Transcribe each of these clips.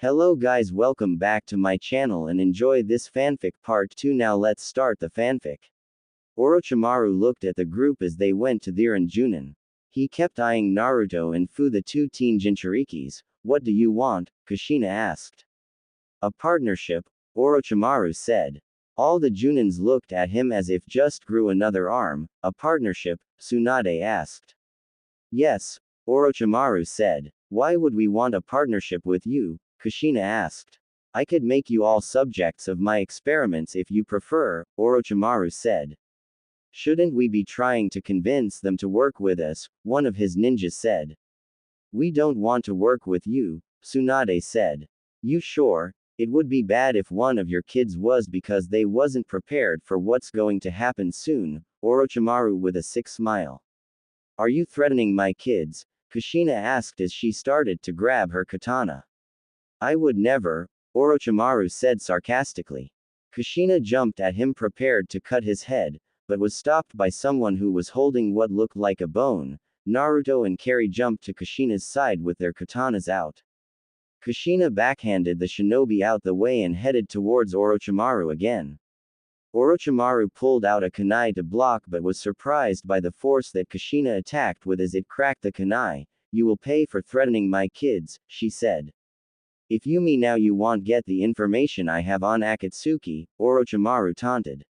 Hello guys, welcome back to my channel and enjoy this fanfic part 2. Now let's start the fanfic. Orochimaru looked at the group as they went to their Junin. He kept eyeing Naruto and Fu, the two teen Jinchurikis. What do you want? Kushina asked. A partnership, Orochimaru said. All the Junins looked at him as if just grew another arm. A partnership? Tsunade asked. Yes, Orochimaru said. Why would we want a partnership with you? Kushina asked. I could make you all subjects of my experiments if you prefer, Orochimaru said. Shouldn't we be trying to convince them to work with us? One of his ninjas said. We don't want to work with you, Tsunade said. You sure? It would be bad if one of your kids was because they wasn't prepared for what's going to happen soon, Orochimaru with a sick smile. Are you threatening my kids? Kushina asked as she started to grab her katana. I would never, Orochimaru said sarcastically. Kushina jumped at him prepared to cut his head, but was stopped by someone who was holding what looked like a bone. Naruto and Kari jumped to Kushina's side with their katanas out. Kushina backhanded the shinobi out the way and headed towards Orochimaru again. Orochimaru pulled out a kunai to block but was surprised by the force that Kushina attacked with as it cracked the kunai. You will pay for threatening my kids, she said. If you mean now you won't get the information I have on Akatsuki, Orochimaru taunted.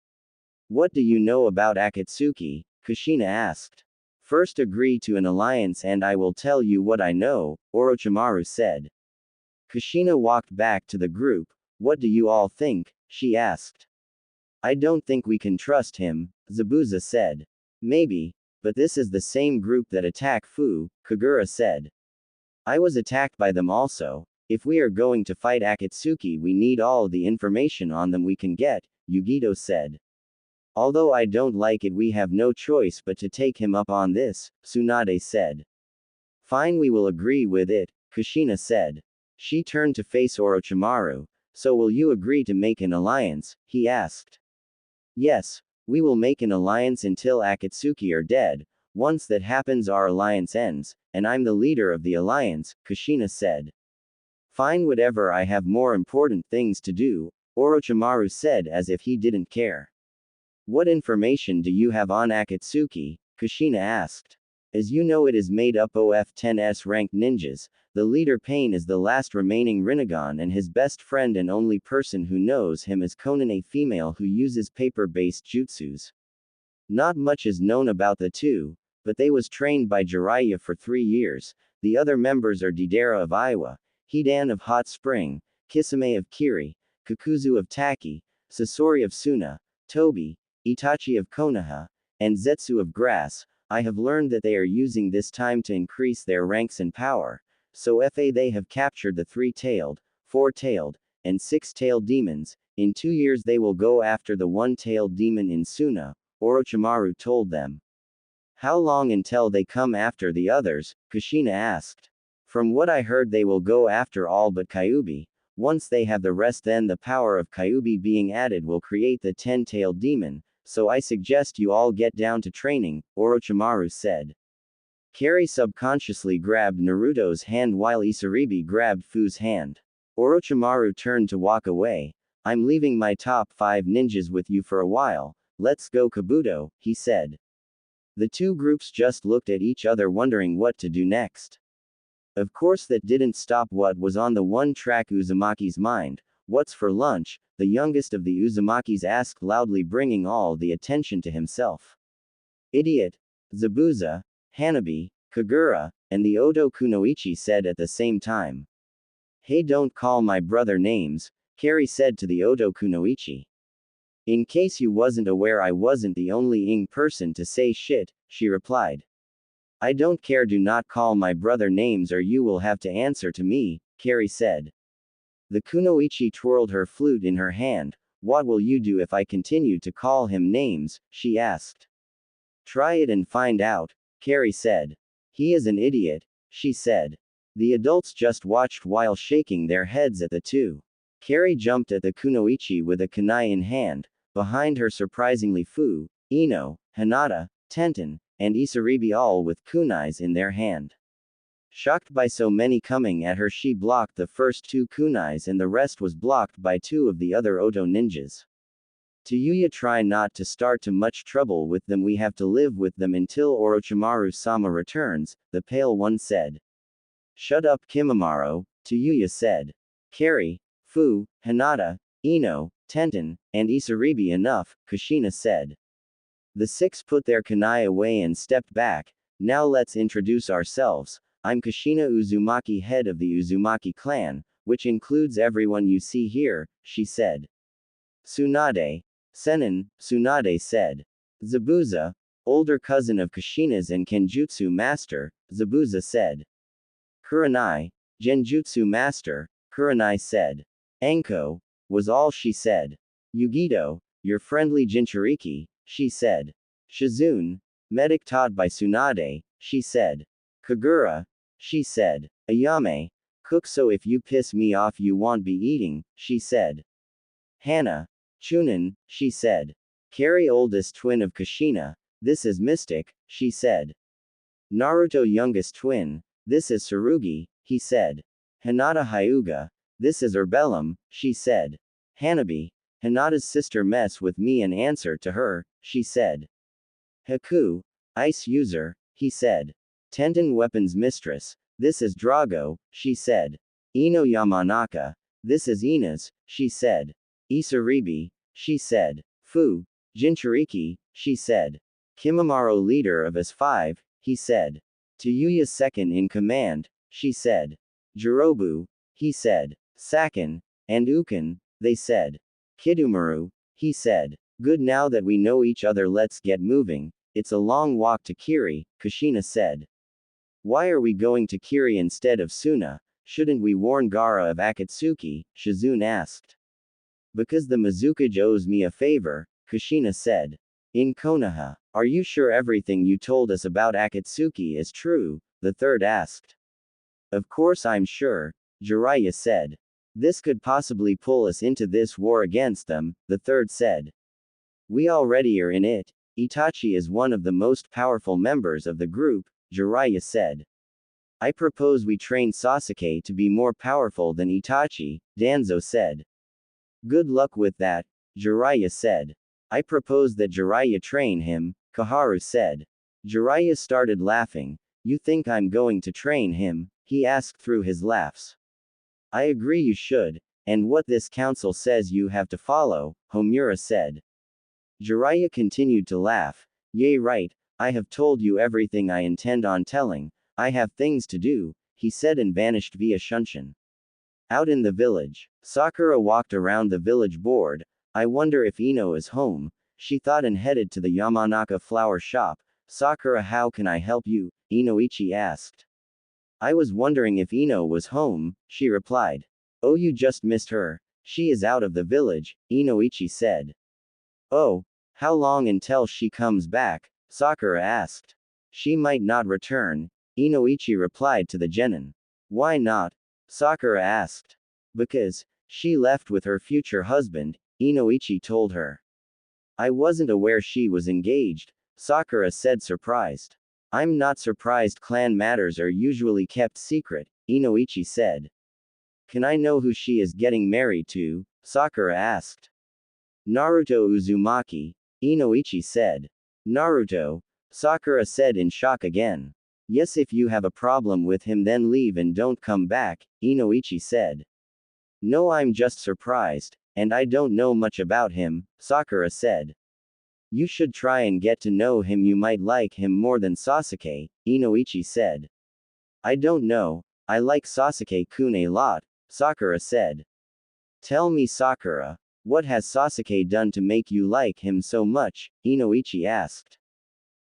What do you know about Akatsuki? Kushina asked. First agree to an alliance and I will tell you what I know, Orochimaru said. Kushina walked back to the group. What do you all think? She asked. I don't think we can trust him, Zabuza said. Maybe, but this is the same group that attacked Fu, Kagura said. I was attacked by them also. If we are going to fight Akatsuki we need all the information on them we can get, Yugito said. Although I don't like it we have no choice but to take him up on this, Tsunade said. Fine, we will agree with it, Kushina said. She turned to face Orochimaru. So will you agree to make an alliance? He asked. Yes, we will make an alliance until Akatsuki are dead. Once that happens our alliance ends, and I'm the leader of the alliance, Kushina said. Fine, whatever, I have more important things to do, Orochimaru said as if he didn't care. What information do you have on Akatsuki? Kushina asked. As you know, it is made up of 10s ranked ninjas. The leader Pain is the last remaining Rinnegan and his best friend and only person who knows him is Konan, a female who uses paper-based jutsus. Not much is known about the two, but they was trained by Jiraiya for 3 years. The other members are Deidara of Iwa, Hidan of Hot Spring, Kisame of Kiri, Kakuzu of Taki, Sasori of Suna, Tobi, Itachi of Konoha, and Zetsu of Grass. I have learned that they are using this time to increase their ranks and power. So they have captured the 3-tailed, 4-tailed, and 6-tailed demons. In 2 years they will go after the 1-tailed demon in Suna, Orochimaru told them. How long until they come after the others? Kushina asked. From what I heard they will go after all but Kyuubi. Once they have the rest then the power of Kyuubi being added will create the 10-tailed demon, so I suggest you all get down to training, Orochimaru said. Kari subconsciously grabbed Naruto's hand while Isaribi grabbed Fu's hand. Orochimaru turned to walk away. I'm leaving my top 5 ninjas with you for a while, let's go Kabuto, he said. The two groups just looked at each other wondering what to do next. Of course that didn't stop what was on the one-track Uzumaki's mind. What's for lunch? The youngest of the Uzumakis asked loudly, bringing all the attention to himself. Idiot! Zabuza, Hanabi, Kagura, and the Oto Kunoichi said at the same time. Hey, don't call my brother names, Kari said to the Oto Kunoichi. In case you wasn't aware I wasn't the only Ing person to say shit, she replied. I don't care, do not call my brother names or you will have to answer to me, Kari said. The Kunoichi twirled her flute in her hand. What will you do if I continue to call him names? She asked. Try it and find out, Kari said. He is an idiot, she said. The adults just watched while shaking their heads at the two. Kari jumped at the Kunoichi with a kunai in hand. Behind her surprisingly Fu, Ino, Hinata, Tenten, and Isaribi all with kunais in their hand. Shocked by so many coming at her, she blocked the first two kunais and the rest was blocked by two of the other Oto ninjas. To Yuya, try not to start too much trouble with them, we have to live with them until Orochimaru-sama returns, the Pale One said. Shut up Kimimaro, to Yuya said. Carry, Fu, Hinata, Ino, Tenten, and Isaribi enough, Kushina said. The six put their kunai away and stepped back. Now let's introduce ourselves. I'm Kushina Uzumaki, head of the Uzumaki clan, which includes everyone you see here, she said. Tsunade. Senin, Tsunade said. Zabuza, older cousin of Kushina's and Kenjutsu master, Zabuza said. Kurenai, Genjutsu master, Kurenai said. Anko, was all she said. Yugito, your friendly Jinchuriki, she said. Shizune, medic taught by Tsunade, she said. Kagura, she said. Ayame, cook so if you piss me off you won't be eating, she said. Hana, Chunin, she said. Carry, oldest twin of Kushina, this is Mystic, she said. Naruto, youngest twin, this is Tsurugi, he said. Hinata Hyuga, this is Urbellum, she said. Hanabi, Hinata's sister, mess with me and answer to her, she said. Haku, ice user, he said. Tenten, weapons mistress, this is Drago, she said. Ino Yamanaka, this is Ina's, she said. Isaribi, she said. Fu, Jinchuriki, she said. Kimimaro, leader of S5, he said. Tayuya, second in command, she said. Jirobu, he said. Sakin, and Ukin, they said. Kidumaru, he said. Good, now that we know each other, let's get moving. It's a long walk to Kiri, Kushina said. Why are we going to Kiri instead of Suna? Shouldn't we warn Gaara of Akatsuki? Shizune asked. Because the Mizukage owes me a favor, Kushina said. In Konoha, are you sure everything you told us about Akatsuki is true? The third asked. Of course I'm sure, Jiraiya said. This could possibly pull us into this war against them, the third said. We already are in it. Itachi is one of the most powerful members of the group, Jiraiya said. I propose we train Sasuke to be more powerful than Itachi, Danzo said. Good luck with that, Jiraiya said. I propose that Jiraiya train him, Kaharu said. Jiraiya started laughing. You think I'm going to train him? He asked through his laughs. I agree you should, and what this council says you have to follow, Homura said. Jiraiya continued to laugh. Yay, right, I have told you everything I intend on telling. I have things to do, he said and vanished via Shunshin. Out in the village, Sakura walked around the village bored. I wonder if Ino is home, she thought and headed to the Yamanaka flower shop. Sakura, how can I help you? Inoichi asked. I was wondering if Ino was home, she replied. Oh, you just missed her. She is out of the village, Inoichi said. Oh, how long until she comes back? Sakura asked. She might not return, Inoichi replied to the genin. Why not? Sakura asked. Because she left with her future husband, Inoichi told her. I wasn't aware she was engaged, Sakura said, surprised. I'm not surprised, clan matters are usually kept secret, Inoichi said. Can I know who she is getting married to? Sakura asked. Naruto Uzumaki, Inoichi said. Naruto? Sakura said in shock again. Yes, if you have a problem with him then leave and don't come back, Inoichi said. No, I'm just surprised, and I don't know much about him, Sakura said. You should try and get to know him, you might like him more than Sasuke, Inoichi said. I don't know, I like Sasuke-kun a lot, Sakura said. Tell me, Sakura, what has Sasuke done to make you like him so much? Inoichi asked.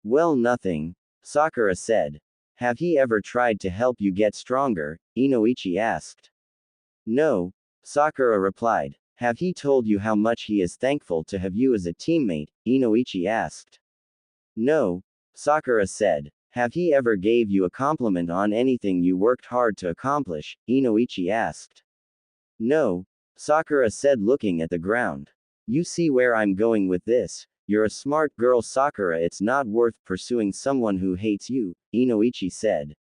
Well, nothing, Sakura said. Have he ever tried to help you get stronger? Inoichi asked. No, Sakura replied. Have he told you how much he is thankful to have you as a teammate? Inoichi asked. No, Sakura said. Have he ever gave you a compliment on anything you worked hard to accomplish? Inoichi asked. No, Sakura said, looking at the ground. You see where I'm going with this? You're a smart girl, Sakura. It's not worth pursuing someone who hates you, Inoichi said.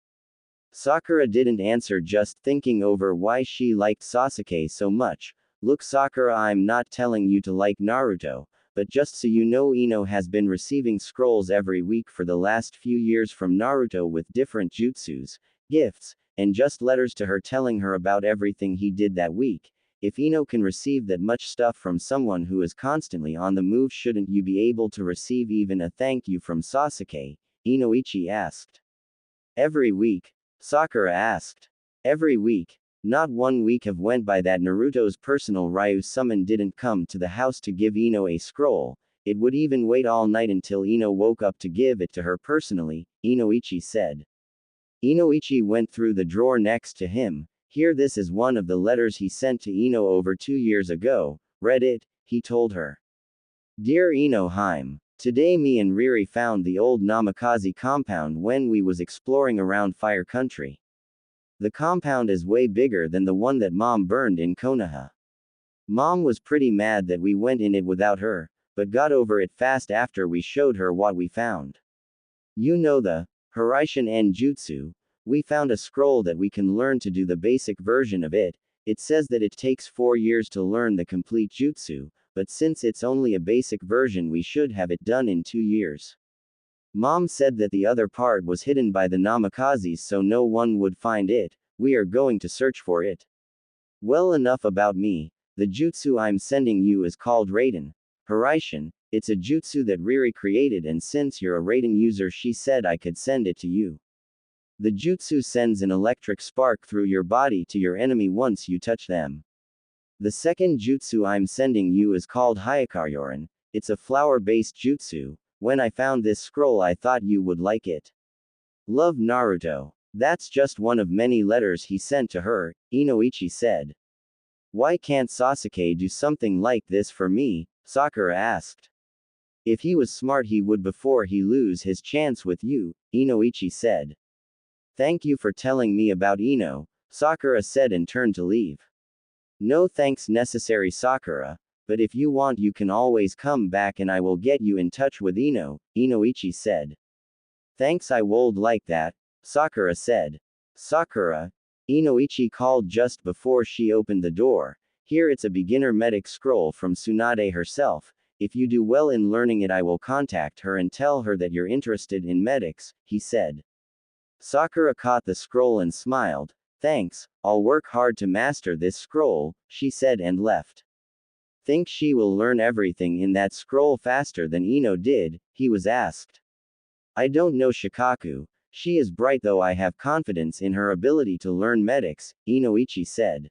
Sakura didn't answer, just thinking over why she liked Sasuke so much. Look Sakura, I'm not telling you to like Naruto, but just so you know, Ino has been receiving scrolls every week for the last few years from Naruto with different jutsus, gifts, and just letters to her telling her about everything he did that week. If Ino can receive that much stuff from someone who is constantly on the move, shouldn't you be able to receive even a thank you from Sasuke? Inoichi asked. Every week? Sakura asked. Every week. Not one week have went by that Naruto's personal Ryu summon didn't come to the house to give Ino a scroll. It would even wait all night until Ino woke up to give it to her personally, Inoichi said. Inoichi went through the drawer next to him. Here, this is one of the letters he sent to Ino over 2 years ago. Read it, he told her. Dear Ino Haim. Today me and Riri found the old Namikaze compound when we was exploring around Fire Country. The compound is way bigger than the one that Mom burned in Konoha. Mom was pretty mad that we went in it without her, but got over it fast after we showed her what we found. You know the Hiraishin and Jutsu. We found a scroll that we can learn to do the basic version of it. It says that it takes 4 years to learn the complete jutsu, but since it's only a basic version, we should have it done in 2 years. Mom said that the other part was hidden by the Namikazes so no one would find it. We are going to search for it. Well, enough about me. The jutsu I'm sending you is called Raiden. Hiraishin. It's a jutsu that Riri created, and since you're a Raiden user, she said I could send it to you. The jutsu sends an electric spark through your body to your enemy once you touch them. The second jutsu I'm sending you is called Hyakaryoran. It's a flower-based jutsu. When I found this scroll, I thought you would like it. Love, Naruto. That's just one of many letters he sent to her, Inoichi said. Why can't Sasuke do something like this for me? Sakura asked. If he was smart, he would before he lose his chance with you, Inoichi said. Thank you for telling me about Ino, Sakura said and turned to leave. No thanks necessary, Sakura, but if you want you can always come back and I will get you in touch with Ino, Inoichi said. Thanks, I would like that, Sakura said. Sakura, Inoichi called just before she opened the door. Here, it's a beginner medic scroll from Tsunade herself. If you do well in learning it, I will contact her and tell her that you're interested in medics, he said. Sakura caught the scroll and smiled. Thanks, I'll work hard to master this scroll, she said and left. Think she will learn everything in that scroll faster than Ino did? He was asked. I don't know Shikaku. She is bright, though I have confidence in her ability to learn medics, Inoichi said.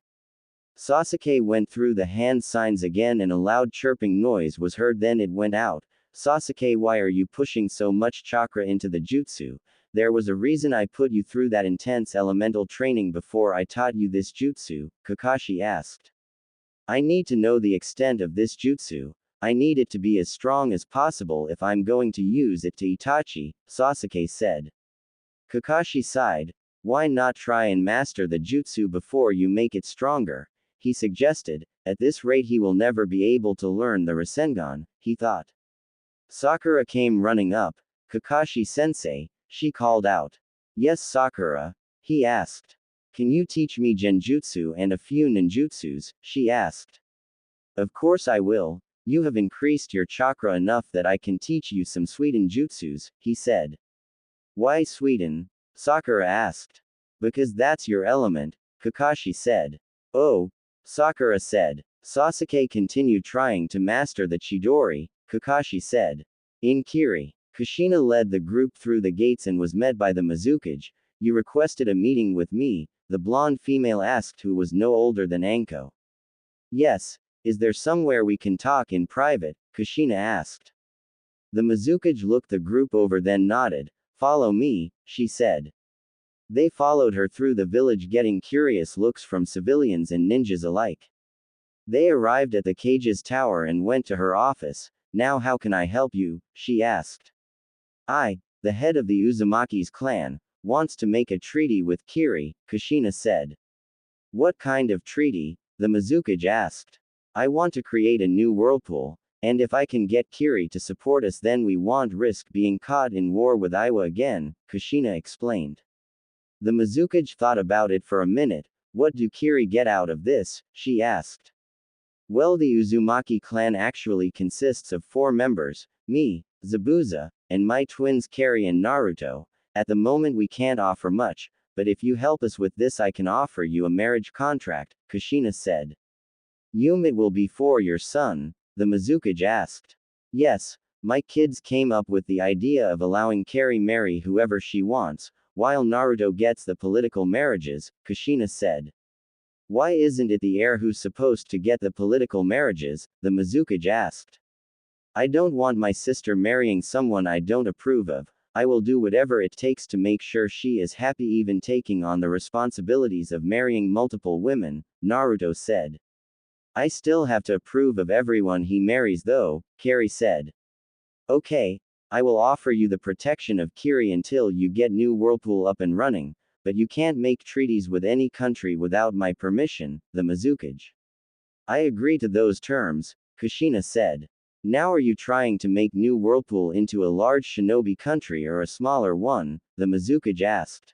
Sasuke went through the hand signs again and a loud chirping noise was heard, then it went out. Sasuke, why are you pushing so much chakra into the jutsu? There was a reason I put you through that intense elemental training before I taught you this jutsu, Kakashi asked. I need to know the extent of this jutsu. I need it to be as strong as possible if I'm going to use it to Itachi, Sasuke said. Kakashi sighed. Why not try and master the jutsu before you make it stronger? He suggested. At this rate he will never be able to learn the Rasengan, he thought. Sakura came running up. Kakashi-sensei, she called out. Yes, Sakura? He asked. Can you teach me genjutsu and a few ninjutsus? She asked. Of course I will. You have increased your chakra enough that I can teach you some Suiten jutsus, he said. Why Suiten? Sakura asked. Because that's your element, Kakashi said. Oh, Sakura said. Sasuke continued trying to master the Chidori, Kakashi said. In Kiri, Kushina led the group through the gates and was met by the Mizukage. You requested a meeting with me, the blonde female asked, who was no older than Anko. Yes, is there somewhere we can talk in private? Kushina asked. The Mizukage looked the group over then nodded. Follow me, she said. They followed her through the village, getting curious looks from civilians and ninjas alike. They arrived at the cage's tower and went to her office. Now how can I help you? She asked. I, the head of the Uzumaki's clan, wants to make a treaty with Kiri, Kushina said. What kind of treaty? The Mizukage asked. I want to create a new whirlpool, and if I can get Kiri to support us, then we won't risk being caught in war with Iwa again, Kushina explained. The Mizukage thought about it for a minute. What do Kiri get out of this? She asked. Well, the Uzumaki clan actually consists of 4 members, me, Zabuza, and my twins Kari and Naruto. At the moment we can't offer much, but if you help us with this I can offer you a marriage contract, Kushina said. It will be for your son? The Mizukage asked. Yes, my kids came up with the idea of allowing Kari marry whoever she wants, while Naruto gets the political marriages, Kushina said. Why isn't it the heir who's supposed to get the political marriages? The Mizukage asked. I don't want my sister marrying someone I don't approve of. I will do whatever it takes to make sure she is happy, even taking on the responsibilities of marrying multiple women, Naruto said. I still have to approve of everyone he marries though, Kari said. Okay, I will offer you the protection of Kiri until you get New Whirlpool up and running, but you can't make treaties with any country without my permission, the Mizukage. I agree to those terms, Kushina said. Now are you trying to make New Whirlpool into a large shinobi country or a smaller one? The Mizukage asked.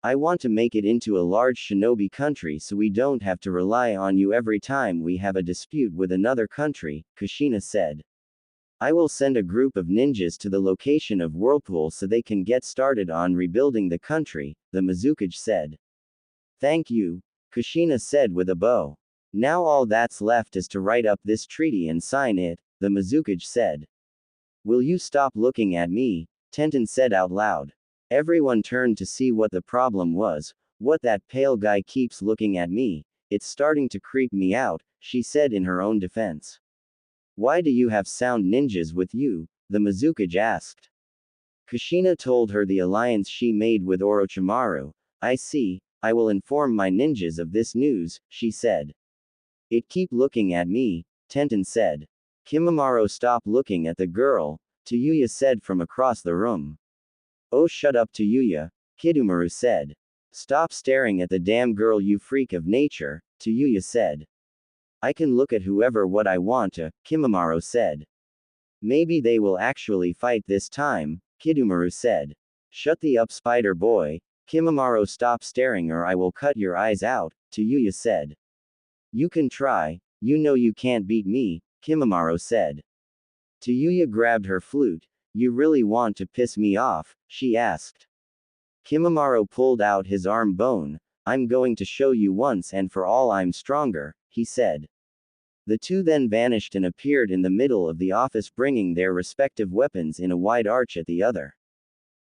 I want to make it into a large shinobi country so we don't have to rely on you every time we have a dispute with another country, Kushina said. I will send a group of ninjas to the location of Whirlpool so they can get started on rebuilding the country, the Mizukage said. Thank you, Kushina said with a bow. Now all that's left is to write up this treaty and sign it, the Mizukage said. Will you stop looking at me? Tenten said out loud. Everyone turned to see what the problem was. What, that pale guy keeps looking at me, it's starting to creep me out, she said in her own defense. Why do you have sound ninjas with you? The Mizukage asked. Kushina told her the alliance she made with Orochimaru. I see, I will inform my ninjas of this news, she said. It keep looking at me, Tenten said. Kimimaro, stop looking at the girl, Tayuya said from across the room. Oh, shut up Tayuya, Kidomaru said. Stop staring at the damn girl, you freak of nature, Tayuya said. I can look at whoever what I want to, Kimimaro said. Maybe they will actually fight this time, Kidomaru said. Shut the up, spider boy, Kimimaro, stop staring or I will cut your eyes out, Tayuya said. You can try, you know you can't beat me, Kimimaro said. Tayuya grabbed her flute. You really want to piss me off? She asked. Kimimaro pulled out his arm bone. I'm going to show you once and for all I'm stronger, he said. The two then vanished and appeared in the middle of the office, bringing their respective weapons in a wide arch at the other.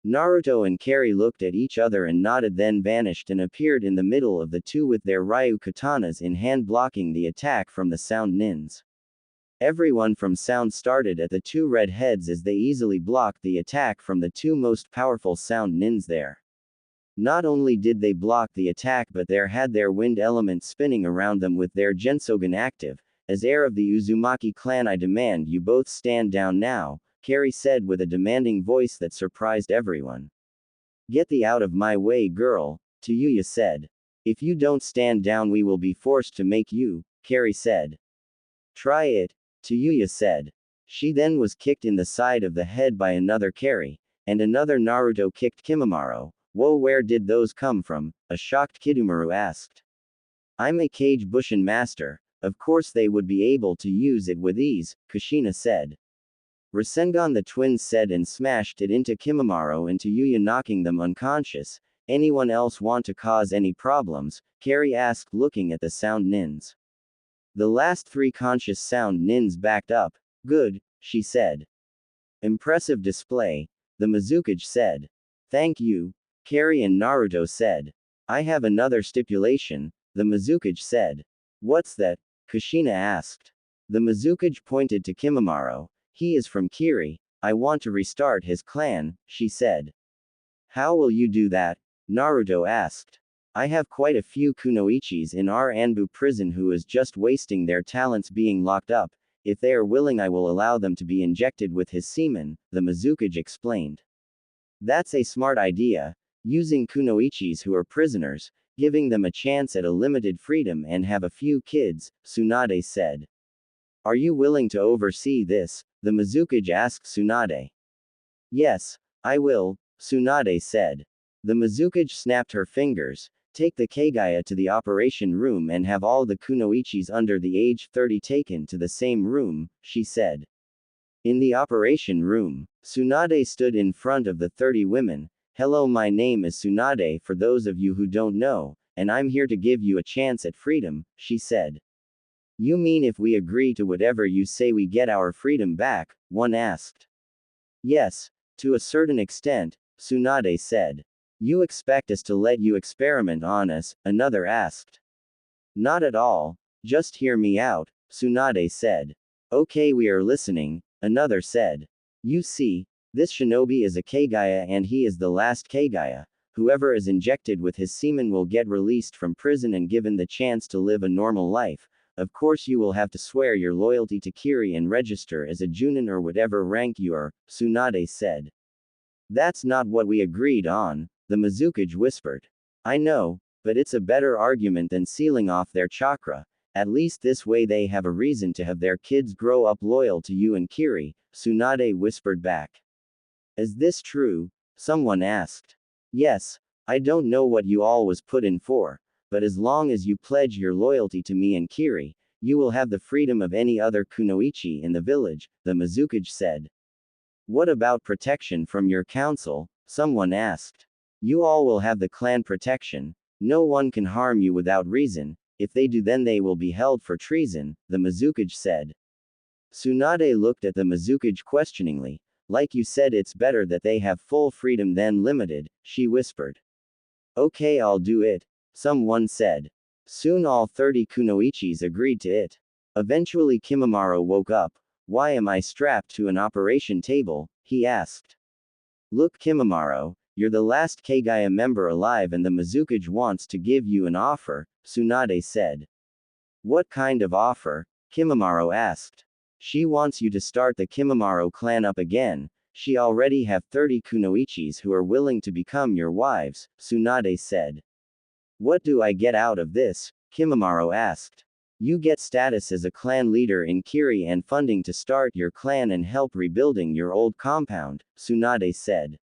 Naruto and Kari looked at each other and nodded, then vanished and appeared in the middle of the two with their Ryu katanas in hand, blocking the attack from the Sound Nins. Everyone from Sound started at the two red heads as they easily blocked the attack from the two most powerful Sound Nins there. Not only did they block the attack, but they had their wind element spinning around them with their Gensogen active. As heir of the Uzumaki clan, I demand you both stand down now, Kari said with a demanding voice that surprised everyone. Get thee out of my way, girl, Tayuya said. If you don't stand down we will be forced to make you, Kari said. Try it, Tayuya said. She then was kicked in the side of the head by another Kari, and another Naruto kicked Kimimaro. Whoa, where did those come from? A shocked Kidomaru asked. I'm a Kage Bushin master, of course they would be able to use it with ease, Kushina said. Rasengan, the twins said, and smashed it into Kimimaro and Tayuya, knocking them unconscious. Anyone else want to cause any problems? Kari asked, looking at the Sound Nins. The last 3 conscious Sound Nins backed up. Good, she said. Impressive display, the Mizukage said. Thank you, Kari and Naruto said. I have another stipulation, the Mizukage said. What's that? Kushina asked. The Mizukage pointed to Kimimaro. He is from Kiri. I want to restart his clan, she said. How will you do that? Naruto asked. I have quite a few kunoichis in our Anbu prison who is just wasting their talents being locked up. If they are willing I will allow them to be injected with his semen, the Mizukage explained. That's a smart idea, using kunoichis who are prisoners, giving them a chance at a limited freedom and have a few kids, Tsunade said. Are you willing to oversee this? The Mizukage asked Tsunade. Yes, I will, Tsunade said. The Mizukage snapped her fingers. Take the Kagaya to the operation room and have all the kunoichis under the age 30 taken to the same room, she said. In the operation room, Tsunade stood in front of the 30 women. Hello, my name is Tsunade for those of you who don't know, and I'm here to give you a chance at freedom, she said. You mean if we agree to whatever you say we get our freedom back? One asked. Yes, to a certain extent, Tsunade said. You expect us to let you experiment on us? Another asked. Not at all. Just hear me out, Tsunade said. Okay, we are listening, another said. You see, this shinobi is a Kagaya and he is the last Kagaya. Whoever is injected with his semen will get released from prison and given the chance to live a normal life. Of course you will have to swear your loyalty to Kiri and register as a Junin or whatever rank you are, Tsunade said. That's not what we agreed on, the Mizukage whispered. I know, but it's a better argument than sealing off their chakra. At least this way they have a reason to have their kids grow up loyal to you and Kiri, Tsunade whispered back. Is this true? Someone asked. Yes, I don't know what you all was put in for, but as long as you pledge your loyalty to me and Kiri, you will have the freedom of any other kunoichi in the village, the Mizukage said. What about protection from your council? Someone asked. You all will have the clan protection. No one can harm you without reason. If they do, then they will be held for treason, the Mizukage said. Tsunade looked at the Mizukage questioningly. Like you said, it's better that they have full freedom than limited, she whispered. Okay, I'll do it, someone said. Soon all 30 kunoichis agreed to it. Eventually Kimimaro woke up. Why am I strapped to an operation table? He asked. Look, Kimimaro, you're the last Kagaya member alive and the Mizukage wants to give you an offer, Tsunade said. What kind of offer? Kimimaro asked. She wants you to start the Kimimaro clan up again. She already have 30 kunoichis who are willing to become your wives, Tsunade said. What do I get out of this? Kimimaro asked. You get status as a clan leader in Kiri and funding to start your clan and help rebuilding your old compound, Tsunade said.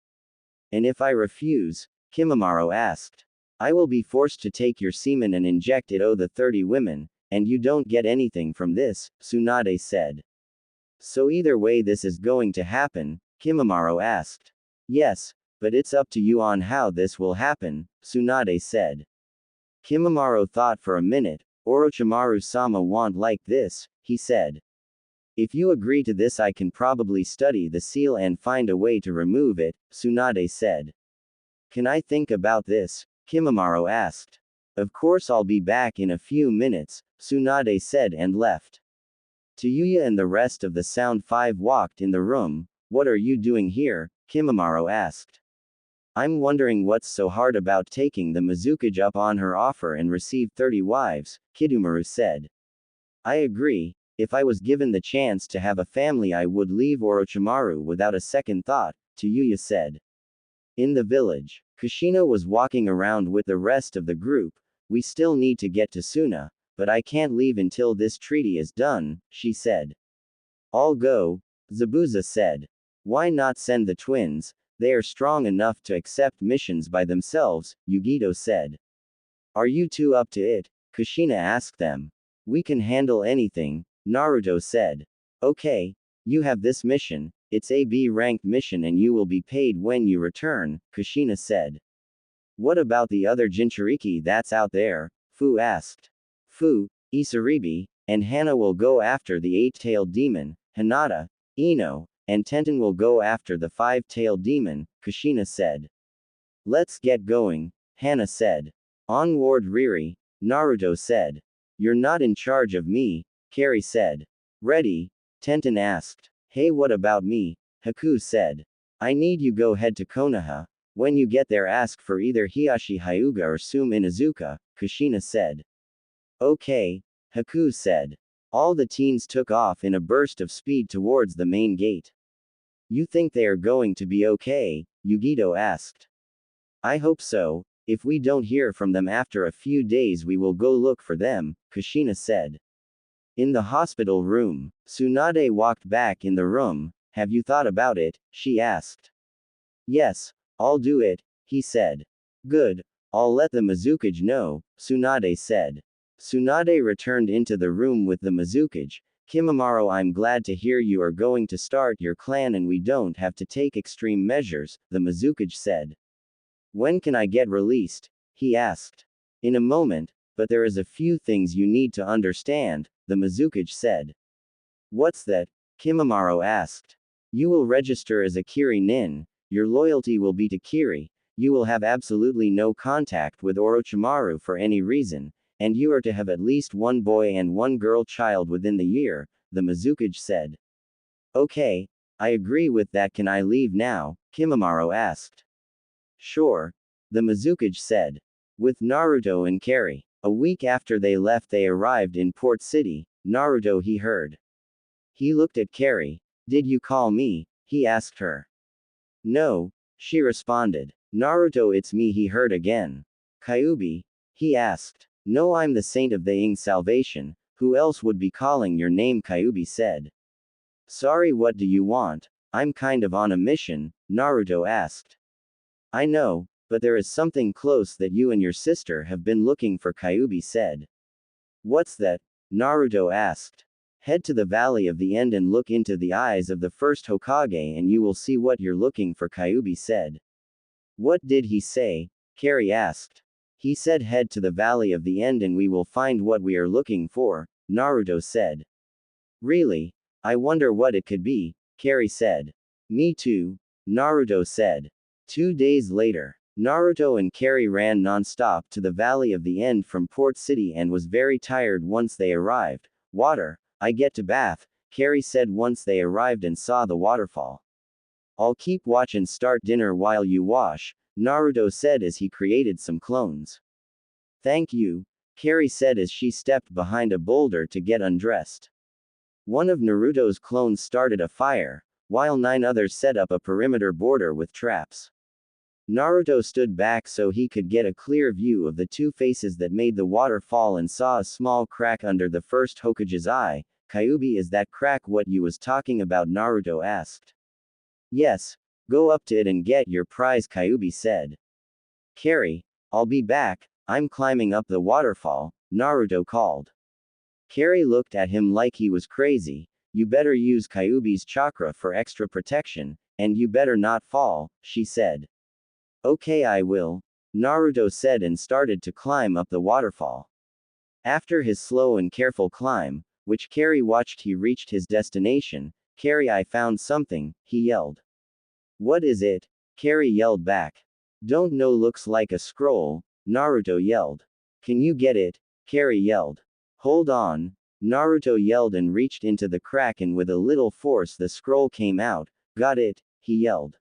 And if I refuse? Kimimaro asked. I will be forced to take your semen and inject it the 30 women, and you don't get anything from this, Tsunade said. So either way this is going to happen? Kimimaro asked. Yes, but it's up to you on how this will happen, Tsunade said. Kimimaro thought for a minute. Orochimaru-sama want like this, he said. If you agree to this I can probably study the seal and find a way to remove it, Tsunade said. Can I think about this? Kimimaro asked. Of course I'll be back in a few minutes, Tsunade said and left. Tayuya and the rest of the Sound 5 walked in the room. What are you doing here? Kimimaro asked. I'm wondering what's so hard about taking the Mizukage up on her offer and receive 30 wives, Kidomaru said. I agree, if I was given the chance to have a family I would leave Orochimaru without a second thought, Tayuya said. In the village, Kushina was walking around with the rest of the group. We still need to get to Suna, but I can't leave until this treaty is done, she said. I'll go, Zabuza said. Why not send the twins? They are strong enough to accept missions by themselves, Yugito said. Are you two up to it? Kushina asked them. We can handle anything, Naruto said. Okay, you have this mission, it's a B-ranked mission and you will be paid when you return, Kushina said. What about the other Jinchuriki that's out there? Fu asked. Fu, Isaribi, and Hana will go after the 8-tailed demon, Hinata, Ino, and Tenten will go after the 5-tailed demon, Kushina said. Let's get going, Hana said. Onward Riri, Naruto said. You're not in charge of me, Kari said. Ready? Tenten asked. Hey, what about me? Haku said. I need you go head to Konoha. When you get there ask for either Hiyashi Hyuga or Sum Inuzuka, Kushina said. Okay, Haku said. All the teens took off in a burst of speed towards the main gate. You think they are going to be okay? Yugito asked. I hope so. If we don't hear from them after a few days we will go look for them, Kushina said. In the hospital room, Tsunade walked back in the room. Have you thought about it? She asked. Yes, I'll do it, he said. Good. I'll let the Mizukage know, Tsunade said. Tsunade returned into the room with the Mizukage. Kimimaro, I'm glad to hear you are going to start your clan and we don't have to take extreme measures, the Mizukage said. When can I get released? He asked. In a moment, but there is a few things you need to understand, the Mizukage said. What's that? Kimimaro asked. You will register as a Kiri Nin, your loyalty will be to Kiri, you will have absolutely no contact with Orochimaru for any reason, and you are to have at least one boy and one girl child within the year, the Mizukage said. Okay, I agree with that. Can I leave now? Kimimaro asked. Sure, the Mizukage said. With Naruto and Kari. A week after they left, they arrived in Port City. Naruto, he heard. He looked at Kari. Did you call me? He asked her. No, she responded. Naruto, it's me, he heard again. Kyuubi? He asked. No, I'm the saint of the Ing Salvation, who else would be calling your name? Kyuubi said. Sorry, what do you want? I'm kind of on a mission, Naruto asked. I know, but there is something close that you and your sister have been looking for, Kyuubi said. What's that? Naruto asked. Head to the Valley of the End and look into the eyes of the first Hokage and you will see what you're looking for, Kyuubi said. What did he say? Kari asked. He said head to the Valley of the End and we will find what we are looking for, Naruto said. Really? I wonder what it could be, Kari said. Me too, Naruto said. 2 days later, Naruto and Kari ran non-stop to the Valley of the End from Port City and was very tired once they arrived. Water, I get to bath, Kari said once they arrived and saw the waterfall. I'll keep watch and start dinner while you wash, Naruto said as he created some clones. Thank you, Kari said as she stepped behind a boulder to get undressed. One of Naruto's clones started a fire, while 9 others set up a perimeter border with traps. Naruto stood back so he could get a clear view of the 2 faces that made the water fall and saw a small crack under the first Hokage's eye. Kyuubi, is that crack what you was talking about? Naruto asked. Yes, go up to it and get your prize, Kyuubi said. Kari, I'll be back, I'm climbing up the waterfall, Naruto called. Kari looked at him like he was crazy. You better use Kyuubi's chakra for extra protection, and you better not fall, she said. Okay, I will, Naruto said and started to climb up the waterfall. After his slow and careful climb, which Kari watched, he reached his destination. Kari, I found something, he yelled. What is it? Kari yelled back. Don't know, looks like a scroll, Naruto yelled. Can you get it? Kari yelled. Hold on, Naruto yelled and reached into the crack and with a little force the scroll came out. Got it, he yelled.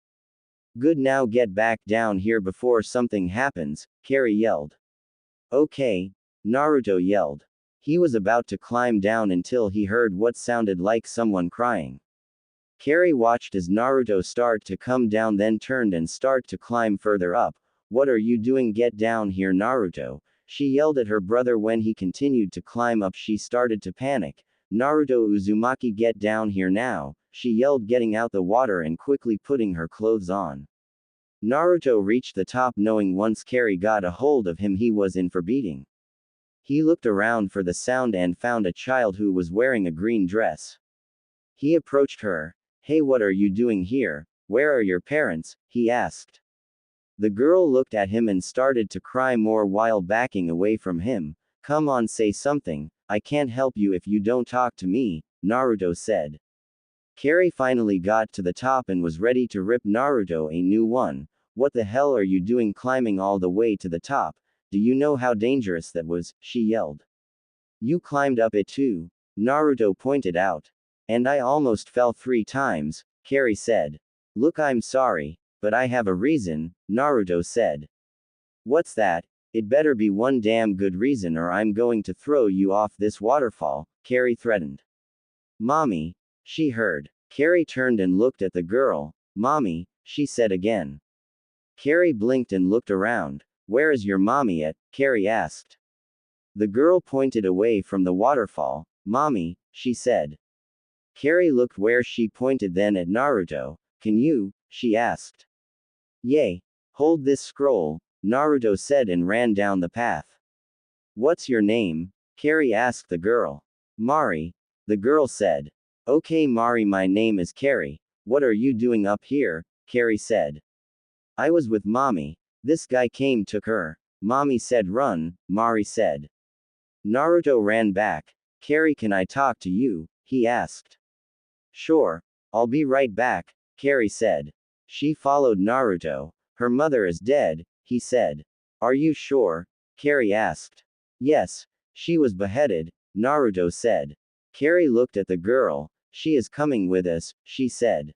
Good, now get back down here before something happens, Kari yelled. Okay, Naruto yelled. He was about to climb down until he heard what sounded like someone crying. Kari watched as Naruto start to come down, then turned and start to climb further up. What are you doing? Get down here, Naruto, she yelled at her brother. When he continued to climb up, she started to panic. Naruto Uzumaki, get down here now, she yelled, getting out the water and quickly putting her clothes on. Naruto reached the top, knowing once Kari got a hold of him he was in for beating. He looked around for the sound and found a child who was wearing a green dress. He approached her. Hey, what are you doing here? Where are your parents? He asked. The girl looked at him and started to cry more while backing away from him. Come on, say something, I can't help you if you don't talk to me, Naruto said. Kari finally got to the top and was ready to rip Naruto a new one. What the hell are you doing climbing all the way to the top? Do you know how dangerous that was? She yelled. You climbed up it too, Naruto pointed out. And I almost fell 3 times, Kari said. Look, I'm sorry, but I have a reason, Naruto said. What's that? It better be one damn good reason or I'm going to throw you off this waterfall, Kari threatened. Mommy, she heard. Kari turned and looked at the girl. Mommy, she said again. Kari blinked and looked around. Where is your mommy at? Kari asked. The girl pointed away from the waterfall. Mommy, she said. Kari looked where she pointed, then at Naruto. Can you? She asked. Yay. Hold this scroll, Naruto said and ran down the path. What's your name? Carrie asked the girl. Mari, the girl said. Okay Mari, my name is Carrie. What are you doing up here? Carrie said. I was with mommy. This guy came took her. Mommy said run, Mari said. Naruto ran back. Carrie, can I talk to you? He asked. Sure. I'll be right back, Carrie said. She followed Naruto. Her mother is dead, he said. Are you sure? Carrie asked. Yes. She was beheaded, Naruto said. Carrie looked at the girl. She is coming with us, she said.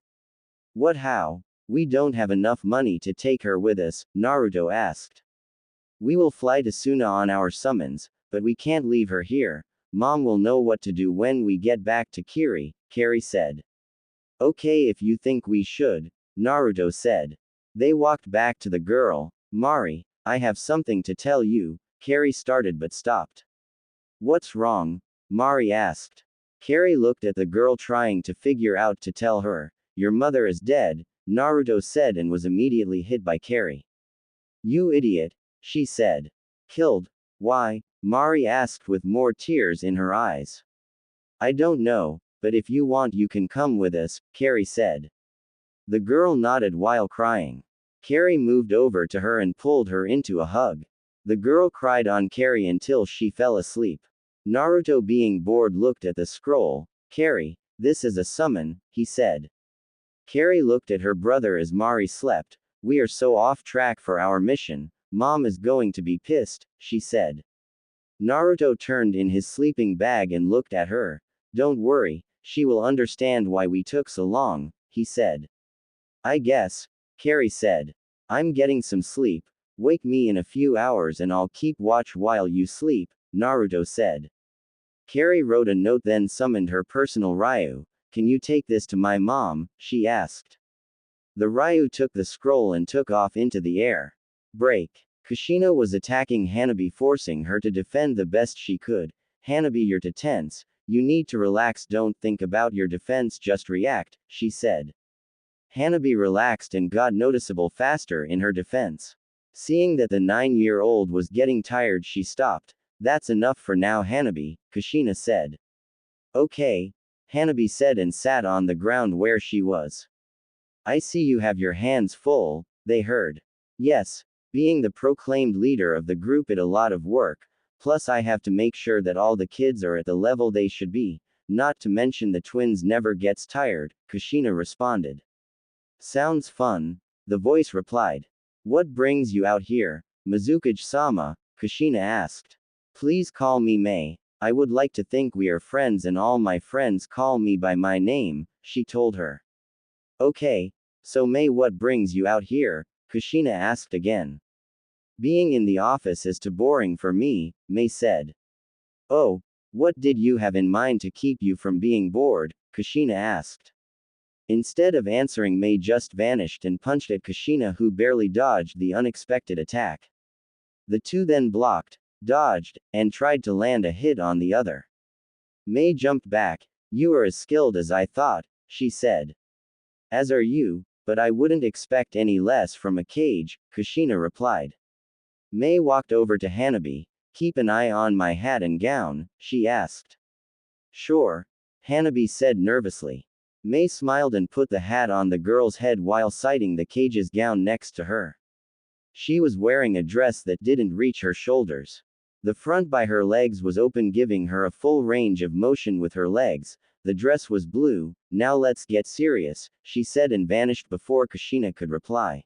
What how? We don't have enough money to take her with us, Naruto asked. We will fly to Suna on our summons, but we can't leave her here. Mom will know what to do when we get back to Kiri, Carrie said. Okay if you think we should, Naruto said. They walked back to the girl. Mari, I have something to tell you, Carrie started but stopped. What's wrong? Mari asked. Carrie looked at the girl trying to figure out to tell her. Your mother is dead, Naruto said and was immediately hit by Carrie. You idiot, she said. Killed? Why? Mari asked with more tears in her eyes. I don't know, but if you want you can come with us, Carrie said. The girl nodded while crying. Carrie moved over to her and pulled her into a hug. The girl cried on Carrie until she fell asleep. Naruto, being bored, looked at the scroll. Carrie, this is a summon, he said. Carrie looked at her brother as Mari slept. We are so off track for our mission. Mom is going to be pissed, she said. Naruto turned in his sleeping bag and looked at her. Don't worry, she will understand why we took so long, he said. I guess, Carrie said. I'm getting some sleep. Wake me in a few hours and I'll keep watch while you sleep, Naruto said. Carrie wrote a note then summoned her personal Ryu. Can you take this to my mom? She asked. The Ryu took the scroll and took off into the air. Break. Kushina was attacking Hanabi, forcing her to defend the best she could. Hanabi, you're too tense. You need to relax, don't think about your defense, just react, she said. Hanabi relaxed and got noticeable faster in her defense. Seeing that the 9-year-old was getting tired, she stopped. That's enough for now, Hanabi, Kushina said. Okay, Hanabi said and sat on the ground where she was. I see you have your hands full, they heard. Yes, being the proclaimed leader of the group is a lot of work, plus I have to make sure that all the kids are at the level they should be, not to mention the twins never gets tired, Kushina responded. Sounds fun, the voice replied. What brings you out here, Mizuki-sama? Kushina asked. Please call me May. I would like to think we are friends and all my friends call me by my name, she told her. Okay, so May, what brings you out here? Kushina asked again. Being in the office is too boring for me, May said. Oh, what did you have in mind to keep you from being bored? Kushina asked. Instead of answering, May just vanished and punched at Kushina, who barely dodged the unexpected attack. The two then blocked, dodged, and tried to land a hit on the other. May jumped back. You are as skilled as I thought, she said. As are you, but I wouldn't expect any less from a cage, Kushina replied. May walked over to Hanabi. Keep an eye on my hat and gown, she asked. Sure, Hanabi said nervously. May smiled and put the hat on the girl's head while sighting the cage's gown next to her. She was wearing a dress that didn't reach her shoulders. The front by her legs was open, giving her a full range of motion with her legs. The dress was blue. Now let's get serious, she said and vanished before Kushina could reply.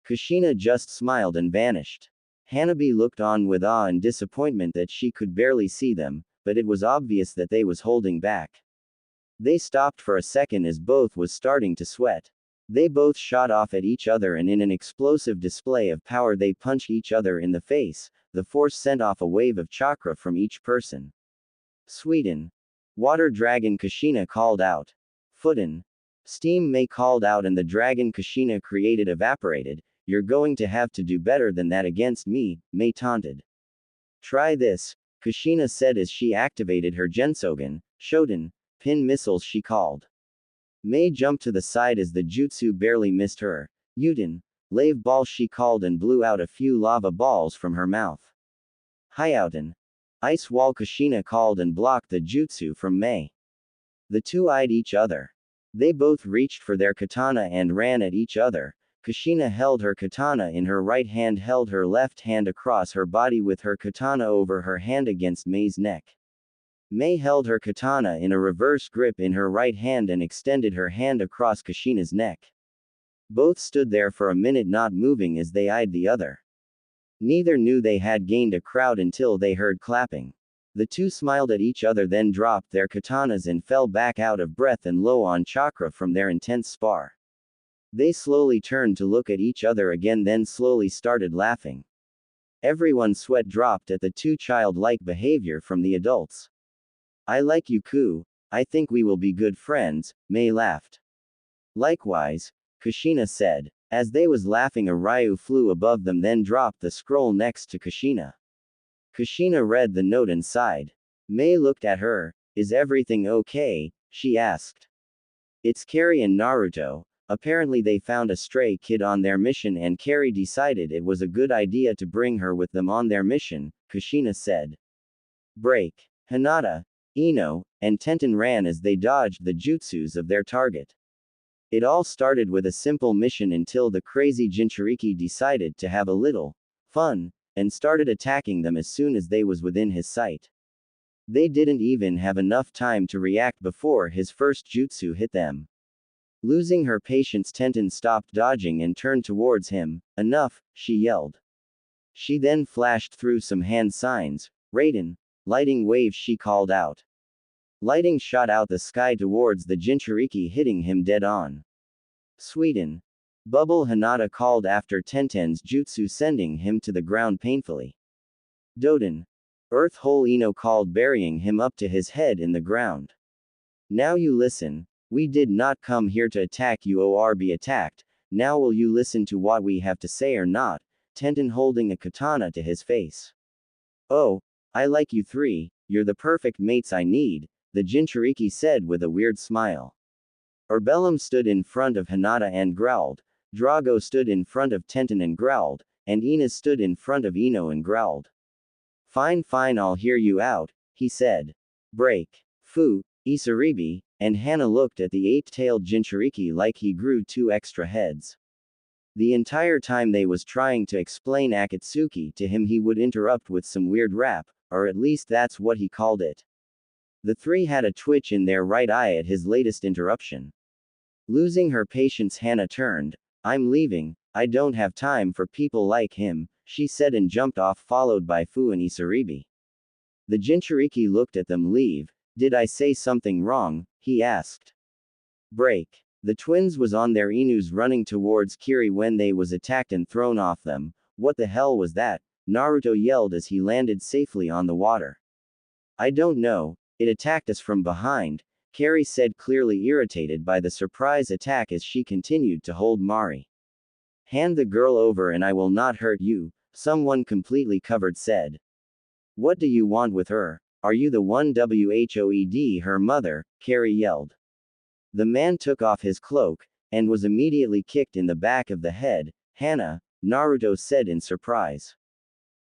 Kushina just smiled and vanished. Hanabi looked on with awe and disappointment that she could barely see them, but it was obvious that they was holding back. They stopped for a second as both was starting to sweat. They both shot off at each other and in an explosive display of power they punched each other in the face. The force sent off a wave of chakra from each person. Sweden. Water dragon, Kushina called out. Footen. Steam, May called out, and the dragon Kushina created evaporated. You're going to have to do better than that against me, May taunted. Try this, Kushina said as she activated her Gensogen, Shoten, pin missiles she called. May jumped to the side as the jutsu barely missed her. Yuten. Lave ball, she called and blew out a few lava balls from her mouth. Hyouten. Ice wall, Kushina called and blocked the jutsu from Mei. The two eyed each other. They both reached for their katana and ran at each other. Kushina held her katana in her right hand, held her left hand across her body with her katana over her hand against Mei's neck. Mei held her katana in a reverse grip in her right hand and extended her hand across Kushina's neck. Both stood there for a minute not moving as they eyed the other. Neither knew they had gained a crowd until they heard clapping. The two smiled at each other, then dropped their katanas and fell back out of breath and low on chakra from their intense spar. They slowly turned to look at each other again, then slowly started laughing. Everyone's sweat dropped at the two childlike behavior from the adults. I like you, Ku. I think we will be good friends, Mei laughed. Likewise, Kushina said. As they was laughing, a Ryu flew above them, then dropped the scroll next to Kushina. Kushina read the note and sighed. Mei looked at her. Is everything okay? She asked. It's Carrie and Naruto. Apparently they found a stray kid on their mission and Carrie decided it was a good idea to bring her with them on their mission, Kushina said. Break. Hinata, Ino, and Tenten ran as they dodged the jutsus of their target. It all started with a simple mission until the crazy Jinchuriki decided to have a little fun, and started attacking them as soon as they was within his sight. They didn't even have enough time to react before his first jutsu hit them. Losing her patience, Tenten stopped dodging and turned towards him. Enough, she yelled. She then flashed through some hand signs. Raiden. Lighting waves, she called out. Lighting shot out the sky towards the Jinchuriki, hitting him dead on. Sweden. Bubble, Hinata called after Tenten's jutsu, sending him to the ground painfully. Doden. Earth hole, Ino called, burying him up to his head in the ground. Now you listen. We did not come here to attack you or be attacked. Now will you listen to what we have to say or not? Tenten holding a katana to his face. Oh, I like you three, you're the perfect mates I need, the Jinchuriki said with a weird smile. Orbellum stood in front of Hinata and growled. Drago stood in front of Tenten and growled, and Ina stood in front of Ino and growled. Fine, fine, I'll hear you out, he said. Break. Fu, Isaribi, and Hana looked at the eight-tailed Jinchuriki like he grew 2 extra heads. The entire time they was trying to explain Akatsuki to him, he would interrupt with some weird rap, or at least that's what he called it. The three had a twitch in their right eye at his latest interruption. Losing her patience, Hana turned. I'm leaving, I don't have time for people like him, she said and jumped off, followed by Fu and Isaribi. The Jinchuriki looked at them. Leave. Did I say something wrong? He asked. Break. The twins was on their Inus running towards Kiri when they was attacked and thrown off them. What the hell was that? Naruto yelled as he landed safely on the water. I don't know, it attacked us from behind, Carrie said, clearly irritated by the surprise attack as she continued to hold Mari. Hand the girl over and I will not hurt you, someone completely covered said. What do you want with her? Are you the one? Whoed her mother, Carrie yelled. The man took off his cloak, and was immediately kicked in the back of the head. Hana, Naruto said in surprise.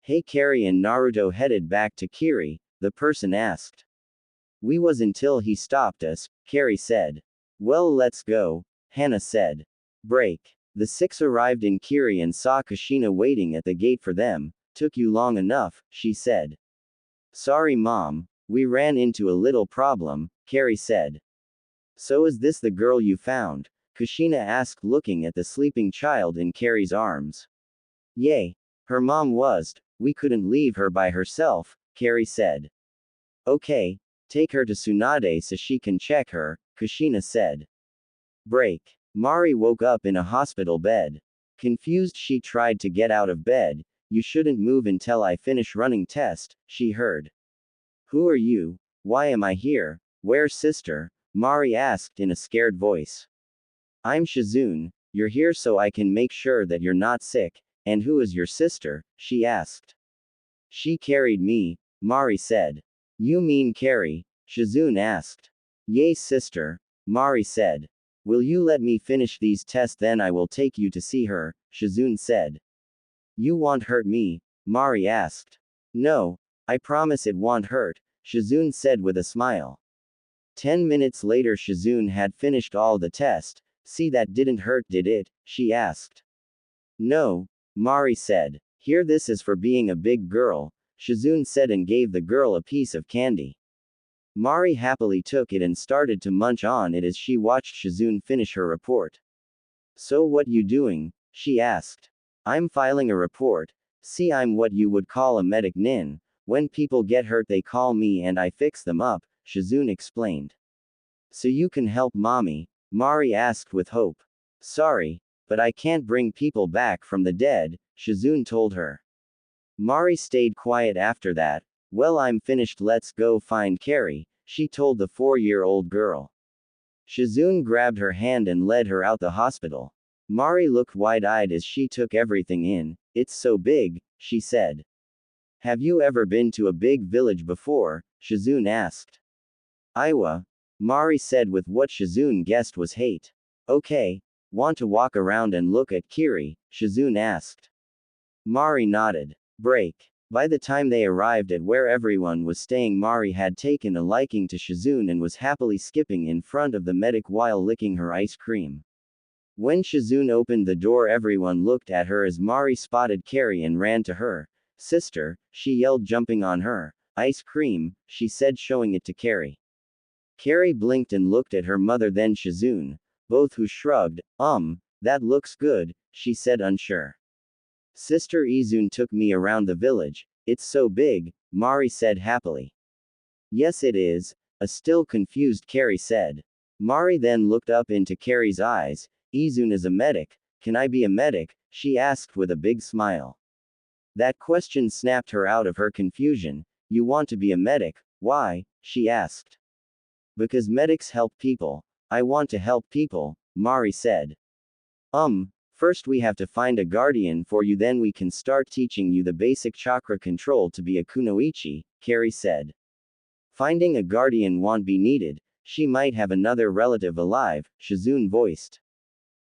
Hey, Carrie and Naruto headed back to Kiri, the person asked. We was until he stopped us, Carrie said. Well, let's go, Hana said. Break. The 6 arrived in Kiri and saw Kushina waiting at the gate for them. Took you long enough, she said. Sorry, Mom, we ran into a little problem, Carrie said. So is this the girl you found? Kushina asked, looking at the sleeping child in Carrie's arms. Yay. Her mom was. We couldn't leave her by herself, Carrie said. Okay, take her to Tsunade so she can check her, Kushina said. Break. Mari woke up in a hospital bed. Confused, she tried to get out of bed. You shouldn't move until I finish running test, she heard. Who are you? Why am I here? Where's sister? Mari asked in a scared voice. I'm Shizune, you're here so I can make sure that you're not sick. And who is your sister? She asked. She carried me, Mari said. You mean Carrie? Shizune asked. Yay, sister, Mari said. Will you let me finish these tests, then I will take you to see her, Shizune said. You won't hurt me? Mari asked. No, I promise it won't hurt, Shizune said with a smile. 10 minutes later Shizune had finished all the test. See, that didn't hurt, did it? She asked. No, Mari said. Here, this is for being a big girl, Shizune said and gave the girl a piece of candy. Mari happily took it and started to munch on it as she watched Shizune finish her report. So what you doing? She asked. I'm filing a report. See, I'm what you would call a medic nin. When people get hurt they call me and I fix them up, Shizune explained. So you can help mommy? Mari asked with hope. Sorry, but I can't bring people back from the dead, Shizune told her. Mari stayed quiet after that. Well, I'm finished, let's go find Carrie, she told the 4-year-old girl. Shizune grabbed her hand and led her out the hospital. Mari looked wide-eyed as she took everything in. It's so big, she said. Have you ever been to a big village before? Shizune asked. Iwa, Mari said with what Shizune guessed was hate. Okay, want to walk around and look at Kiri? Shizune asked. Mari nodded. Break. By the time they arrived at where everyone was staying, Mari had taken a liking to Shizune and was happily skipping in front of the medic while licking her ice cream. When Shizune opened the door, everyone looked at her as Mari spotted Carrie and ran to her. Sister, she yelled, jumping on her. Ice cream, she said, showing it to Carrie. Carrie blinked and looked at her mother, then Shizune, both who shrugged. That looks good, she said, unsure. Sister Izune took me around the village. It's so big, Mari said happily. Yes, it is, a still confused Carrie said. Mari then looked up into Carrie's eyes. Izune is a medic. Can I be a medic? She asked with a big smile. That question snapped her out of her confusion. You want to be a medic? Why? She asked. Because medics help people. I want to help people, Mari said. First we have to find a guardian for you, then we can start teaching you the basic chakra control to be a kunoichi, Carrie said. Finding a guardian won't be needed. She might have another relative alive, Shizune voiced.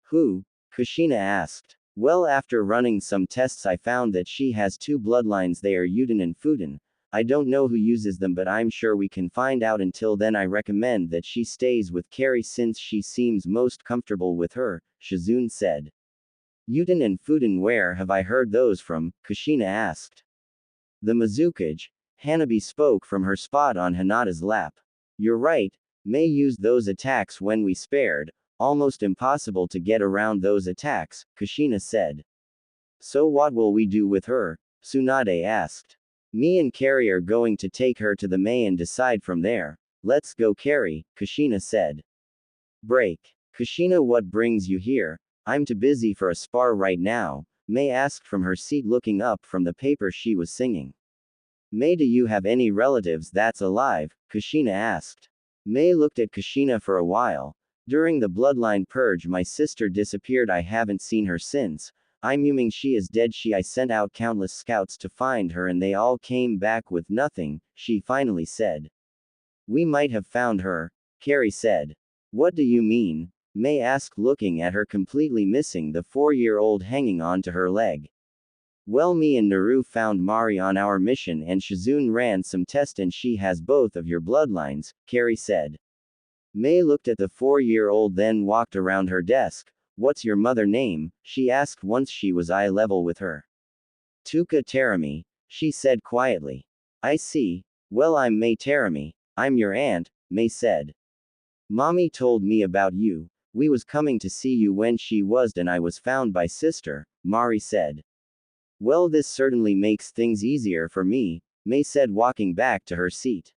Who? Kushina asked. Well, after running some tests I found that she has 2 bloodlines, they are Yuden and Fuden. I don't know who uses them, but I'm sure we can find out. Until then I recommend that she stays with Carrie since she seems most comfortable with her, Shizune said. Yuden and Fuden, where have I heard those from? Kushina asked. The Mizukage. Hanabi spoke from her spot on Hinata's lap. You're right, May used those attacks when we spared. Almost impossible to get around those attacks, Kushina said. So what will we do with her? Tsunade asked. Me and Carrie are going to take her to the May and decide from there. Let's go, Carrie, Kushina said. Break. Kushina, what brings you here? I'm too busy for a spar right now, May asked from her seat, looking up from the paper she was singing. May, do you have any relatives that's alive? Kushina asked. May looked at Kushina for a while. During the bloodline purge my sister disappeared. I haven't seen her since. I'm assuming she is dead. I sent out countless scouts to find her and they all came back with nothing, she finally said. We might have found her, Carrie said. What do you mean? May asked, looking at her, completely missing the 4-year-old hanging onto her leg. Well, me and Naru found Mari on our mission and Shizune ran some tests and she has both of your bloodlines, Carrie said. May looked at the 4-year-old, then walked around her desk. What's your mother name? She asked once she was eye level with her. Tuka Terami, she said quietly. I see. Well, I'm May Terami. I'm your aunt, May said. Mommy told me about you. We was coming to see you when she was and I was found by sister, Mari said. Well, this certainly makes things easier for me, May said, walking back to her seat.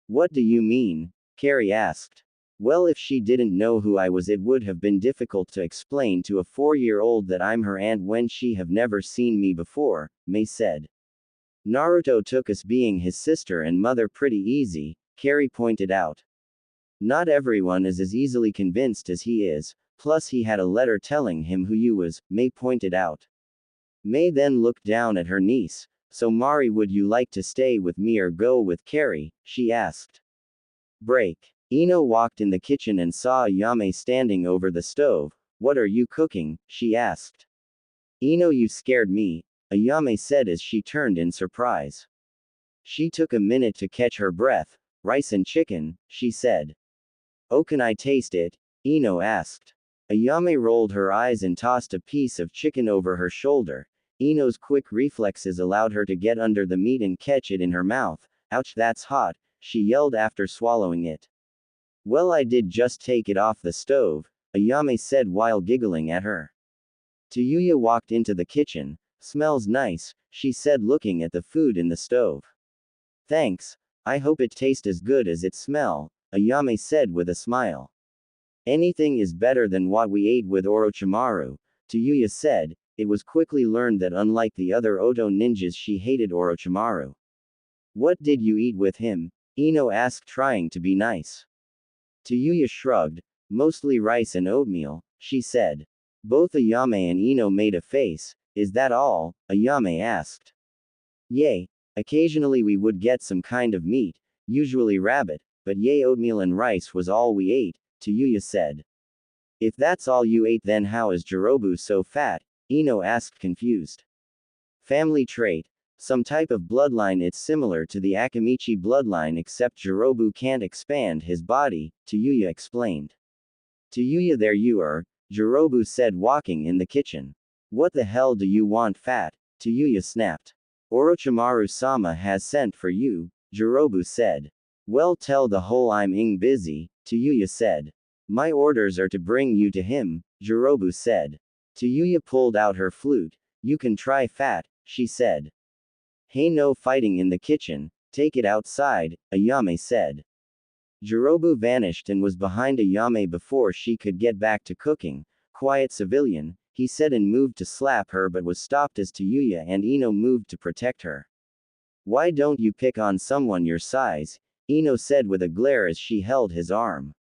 What do you mean? Carrie asked. Well, if she didn't know who I was, it would have been difficult to explain to a 4-year-old that I'm her aunt when she have never seen me before, May said. Naruto took us being his sister and mother pretty easy, Carrie pointed out. Not everyone is as easily convinced as he is, plus he had a letter telling him who you was, May pointed out. May then looked down at her niece. So Mari, would you like to stay with me or go with Carrie? She asked. Break. Ino walked in the kitchen and saw Ayame standing over the stove. What are you cooking? She asked. Ino, you scared me, Ayame said as she turned in surprise. She took a minute to catch her breath. Rice and chicken, she said. Oh, can I taste it? Ino asked. Ayame rolled her eyes and tossed a piece of chicken over her shoulder. Ino's quick reflexes allowed her to get under the meat and catch it in her mouth. Ouch, that's hot, she yelled after swallowing it. Well, I did just take it off the stove, Ayame said while giggling at her. Tayuya walked into the kitchen. Smells nice, she said looking at the food in the stove. Thanks, I hope it tastes as good as it smells, Ayame said with a smile. Anything is better than what we ate with Orochimaru, Tayuya said. It was quickly learned that unlike the other Oto ninjas, she hated Orochimaru. What did you eat with him? Ino asked, trying to be nice. Tayuya shrugged. Mostly rice and oatmeal, she said. Both Ayame and Ino made a face. Is that all? Ayame asked. Yay. Occasionally we would get some kind of meat, usually rabbit, but yay, oatmeal and rice was all we ate, Tayuya said. If that's all you ate, then how is Jirobu so fat? Ino asked, confused. Family trait. Some type of bloodline. It's similar to the Akamichi bloodline, except Jirobu can't expand his body, Tayuya explained. Tayuya, there you are, Jirobu said, walking in the kitchen. What the hell do you want, fat? Tayuya snapped. Orochimaru-sama has sent for you, Jirobu said. Well, tell the whole I'm busy, Tayuya said. My orders are to bring you to him, Jirobu said. Tayuya pulled out her flute. You can try, fat, she said. Hey, no fighting in the kitchen, take it outside, Ayame said. Jirobu vanished and was behind Ayame before she could get back to cooking. Quiet civilian, he said and moved to slap her but was stopped as Tayuya and Ino moved to protect her. Why don't you pick on someone your size? Ino said with a glare as she held his arm.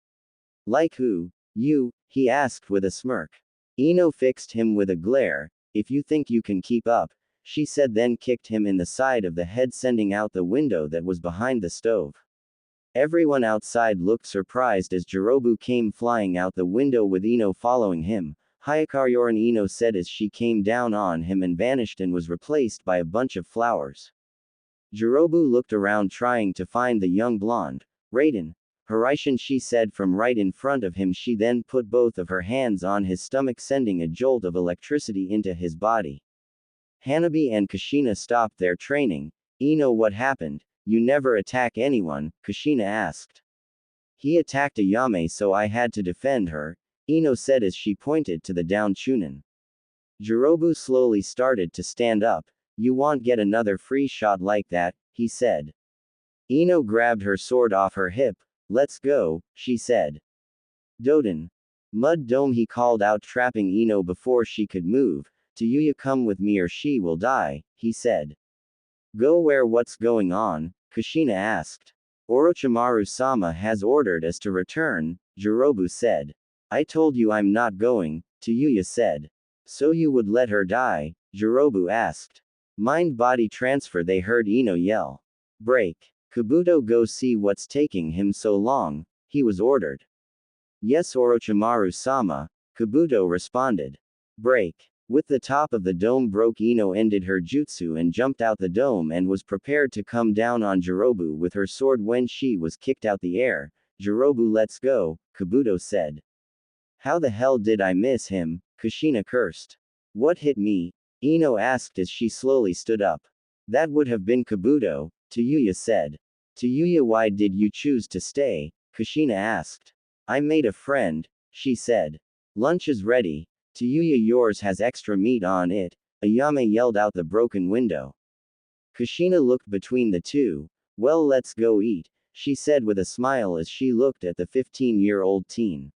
Like who? You? He asked with a smirk. Ino fixed him with a glare. If you think you can keep up, she said, then kicked him in the side of the head, sending out the window that was behind the stove. Everyone outside looked surprised as Jirobu came flying out the window with Ino following him. Hyakariyoran, Ino said as she came down on him and vanished and was replaced by a bunch of flowers. Jirobu looked around trying to find the young blonde. Raiden. Hiraishin, she said from right in front of him. She then put both of her hands on his stomach, sending a jolt of electricity into his body. Hanabi and Kushina stopped their training. Ino, what happened? You never attack anyone, Kushina asked. He attacked Ayame, so I had to defend her, Ino said as she pointed to the downed Chunin. Jirobu slowly started to stand up. You won't get another free shot like that, he said. Ino grabbed her sword off her hip. Let's go, she said. Doden. Mud Dome, he called out, trapping Ino before she could move. Tayuya, come with me or she will die, he said. Go where? What's going on? Kushina asked. Orochimaru-sama has ordered us to return, Jirobu said. I told you I'm not going, Tayuya said. So you would let her die? Jirobu asked. Mind-body transfer, they heard Ino yell. Break. Kabuto, go see what's taking him so long, he was ordered. Yes, Orochimaru-sama, Kabuto responded. Break. With the top of the dome broke, Ino ended her jutsu and jumped out the dome and was prepared to come down on Jirobu with her sword when she was kicked out the air. Jirobu, let's go, Kabuto said. How the hell did I miss him? Kushina cursed. What hit me? Ino asked as she slowly stood up. That would have been Kabuto, Tayuya said. Tayuya, why did you choose to stay? Kushina asked. I made a friend, she said. Lunch is ready. Tayuya, yours has extra meat on it, Ayame yelled out the broken window. Kushina looked between the two. Well, let's go eat, she said with a smile as she looked at the 15-year-old teen.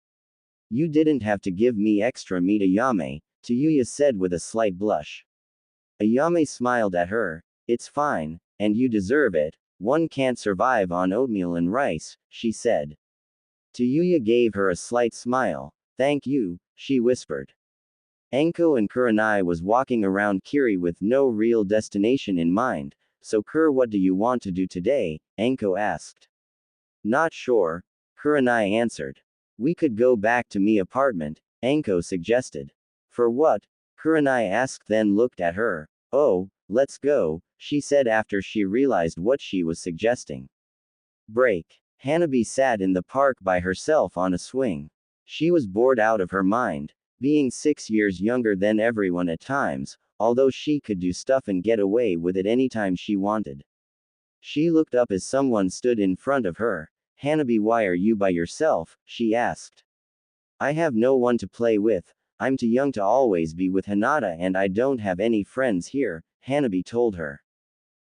You didn't have to give me extra meat, Ayame, Tayuya said with a slight blush. Ayame smiled at her. It's fine, and you deserve it. One can't survive on oatmeal and rice, she said. Tayuya gave her a slight smile. Thank you, she whispered. Enko and Kurenai was walking around Kiri with no real destination in mind. So Kur, what do you want to do today? Enko asked. Not sure, Kurenai answered. We could go back to me apartment, Enko suggested. For what? Kurenai asked, then looked at her. Oh, let's go, she said after she realized what she was suggesting. Break. Hanabi sat in the park by herself on a swing. She was bored out of her mind, being 6 years younger than everyone at times, although she could do stuff and get away with it anytime she wanted. She looked up as someone stood in front of her. Hanabi, why are you by yourself? She asked. I have no one to play with. I'm too young to always be with Hinata and I don't have any friends here, Hanabi told her.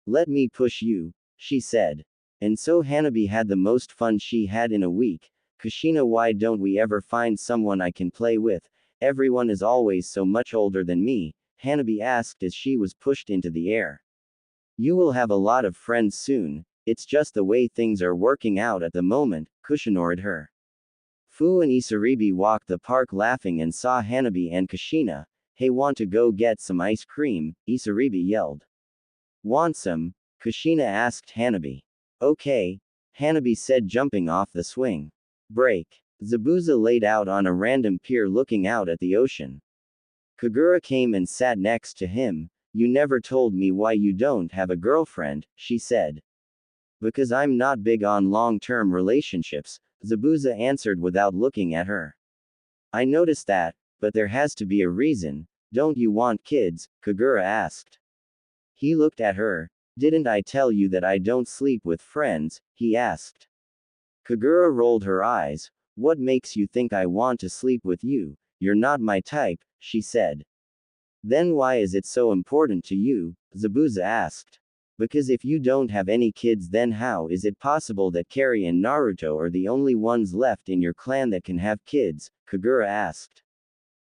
Let me push you, she said. And so Hanabi had the most fun she had in a week. Kushina, why don't we ever find someone I can play with? Everyone is always so much older than me, Hanabi asked as she was pushed into the air. You will have a lot of friends soon, it's just the way things are working out at the moment, Kushinored her. Fu and Isaribi walked the park laughing and saw Hanabi and Kushina. Hey, want to go get some ice cream? Isaribi yelled. Want some? Kushina asked Hanabi. Okay, Hanabi said, jumping off the swing. Break. Zabuza laid out on a random pier looking out at the ocean. Kagura came and sat next to him. You never told me why you don't have a girlfriend, she said. Because I'm not big on long-term relationships, Zabuza answered without looking at her. I noticed that, but there has to be a reason. Don't you want kids? Kagura asked. He looked at her. Didn't I tell you that I don't sleep with friends? He asked. Kagura rolled her eyes. What makes you think I want to sleep with you? You're not my type, she said. Then why is it so important to you? Zabuza asked. Because if you don't have any kids, then how is it possible that Kari and Naruto are the only ones left in your clan that can have kids? Kagura asked.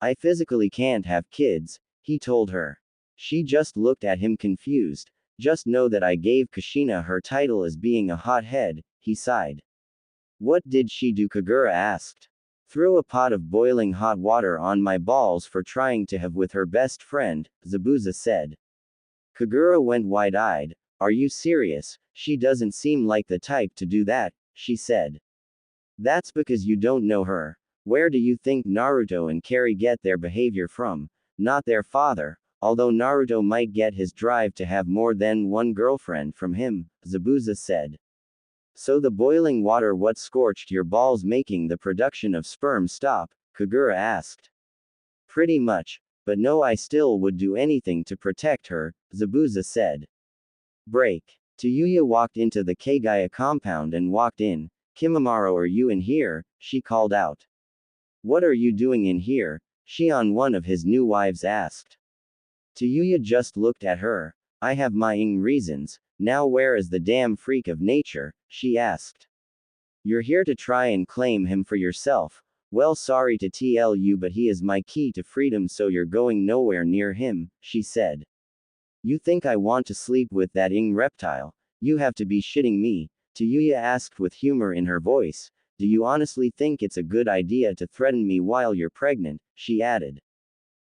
I physically can't have kids, he told her. She just looked at him confused. Just know that I gave Kushina her title as being a hothead, he sighed. What did she do? Kagura asked. Threw a pot of boiling hot water on my balls for trying to have with her best friend, Zabuza said. Kagura went wide-eyed. Are you serious? She doesn't seem like the type to do that, she said. That's because you don't know her. Where do you think Naruto and Kari get their behavior from? Not their father, although Naruto might get his drive to have more than one girlfriend from him, Zabuza said. So the boiling water what scorched your balls, making the production of sperm stop? Kagura asked. Pretty much, but no, I still would do anything to protect her, Zabuza said. Break. Tayuya walked into the Kagaya compound and walked in. Kimimaro, are you in here? She called out. What are you doing in here? Shion, one of his new wives, asked. Tayuya just looked at her. I have my reasons. Now where is the damn freak of nature? She asked. You're here to try and claim him for yourself. Well, sorry to tell you, but he is my key to freedom, so you're going nowhere near him, she said. You think I want to sleep with that reptile? You have to be shitting me, Tayuya asked with humor in her voice. Do you honestly think it's a good idea to threaten me while you're pregnant? She added.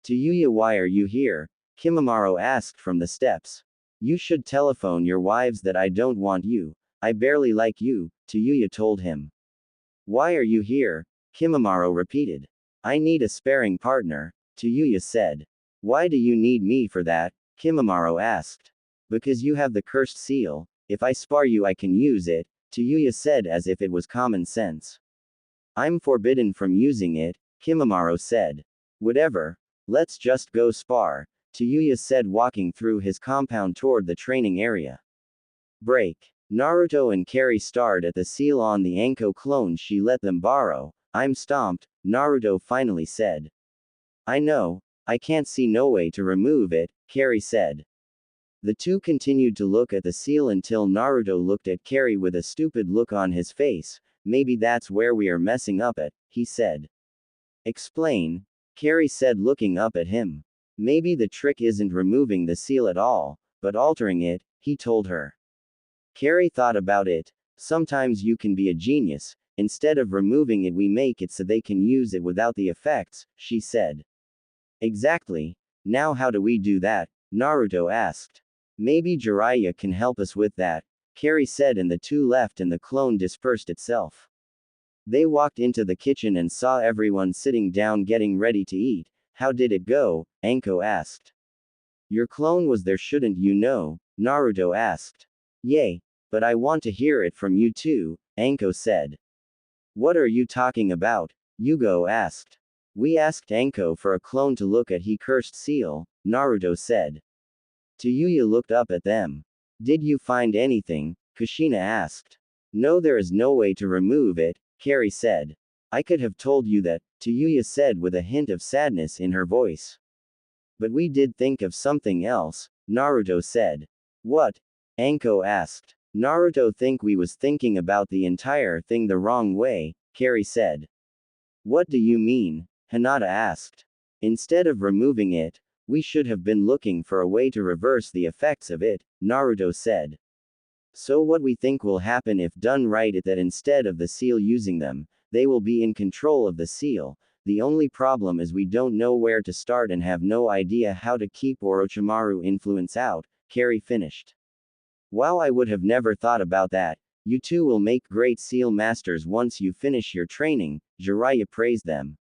Tayuya, why are you here? Kimimaro asked from the steps. You should telephone your wives that I don't want you. I barely like you, Tayuya told him. Why are you here? Kimimaro repeated. I need a sparring partner, Tayuya said. Why do you need me for that? Kimimaro asked. Because you have the cursed seal. If I spar you, I can use it, Tayuya said as if it was common sense. I'm forbidden from using it, Kimimaro said. Whatever. Let's just go spar, Tayuya said, walking through his compound toward the training area. Break. Naruto and Kari starred at the seal on the Anko clone she let them borrow. I'm stomped, Naruto finally said. I know, I can't see no way to remove it, Kari said. The two continued to look at the seal until Naruto looked at Kari with a stupid look on his face. Maybe that's where we are messing up at, he said. Explain, Kari said, looking up at him. Maybe the trick isn't removing the seal at all, but altering it, he told her. Kari thought about it. Sometimes you can be a genius. Instead of removing it, we make it so they can use it without the effects, she said. Exactly. Now how do we do that? Naruto asked. Maybe Jiraiya can help us with that, Kari said, and the two left and the clone dispersed itself. They walked into the kitchen and saw everyone sitting down getting ready to eat. How did it go? Anko asked. Your clone was there, shouldn't you know? Naruto asked. Yay, but I want to hear it from you too, Anko said. What are you talking about? Yugo asked. We asked Anko for a clone to look at he cursed seal, Naruto said. Tayuya looked up at them. Did you find anything? Kushina asked. No, there is no way to remove it, Carrie said. I could have told you that, Tayuya said with a hint of sadness in her voice. But we did think of something else, Naruto said. What? Anko asked. Naruto think we was thinking about the entire thing the wrong way, Carrie said. What do you mean? Hinata asked. Instead of removing it, we should have been looking for a way to reverse the effects of it, Naruto said. So what we think will happen if done right is that instead of the seal using them, they will be in control of the seal. The only problem is we don't know where to start and have no idea how to keep Orochimaru influence out, Carrie finished. Wow, I would have never thought about that. You two will make great seal masters once you finish your training, Jiraiya praised them.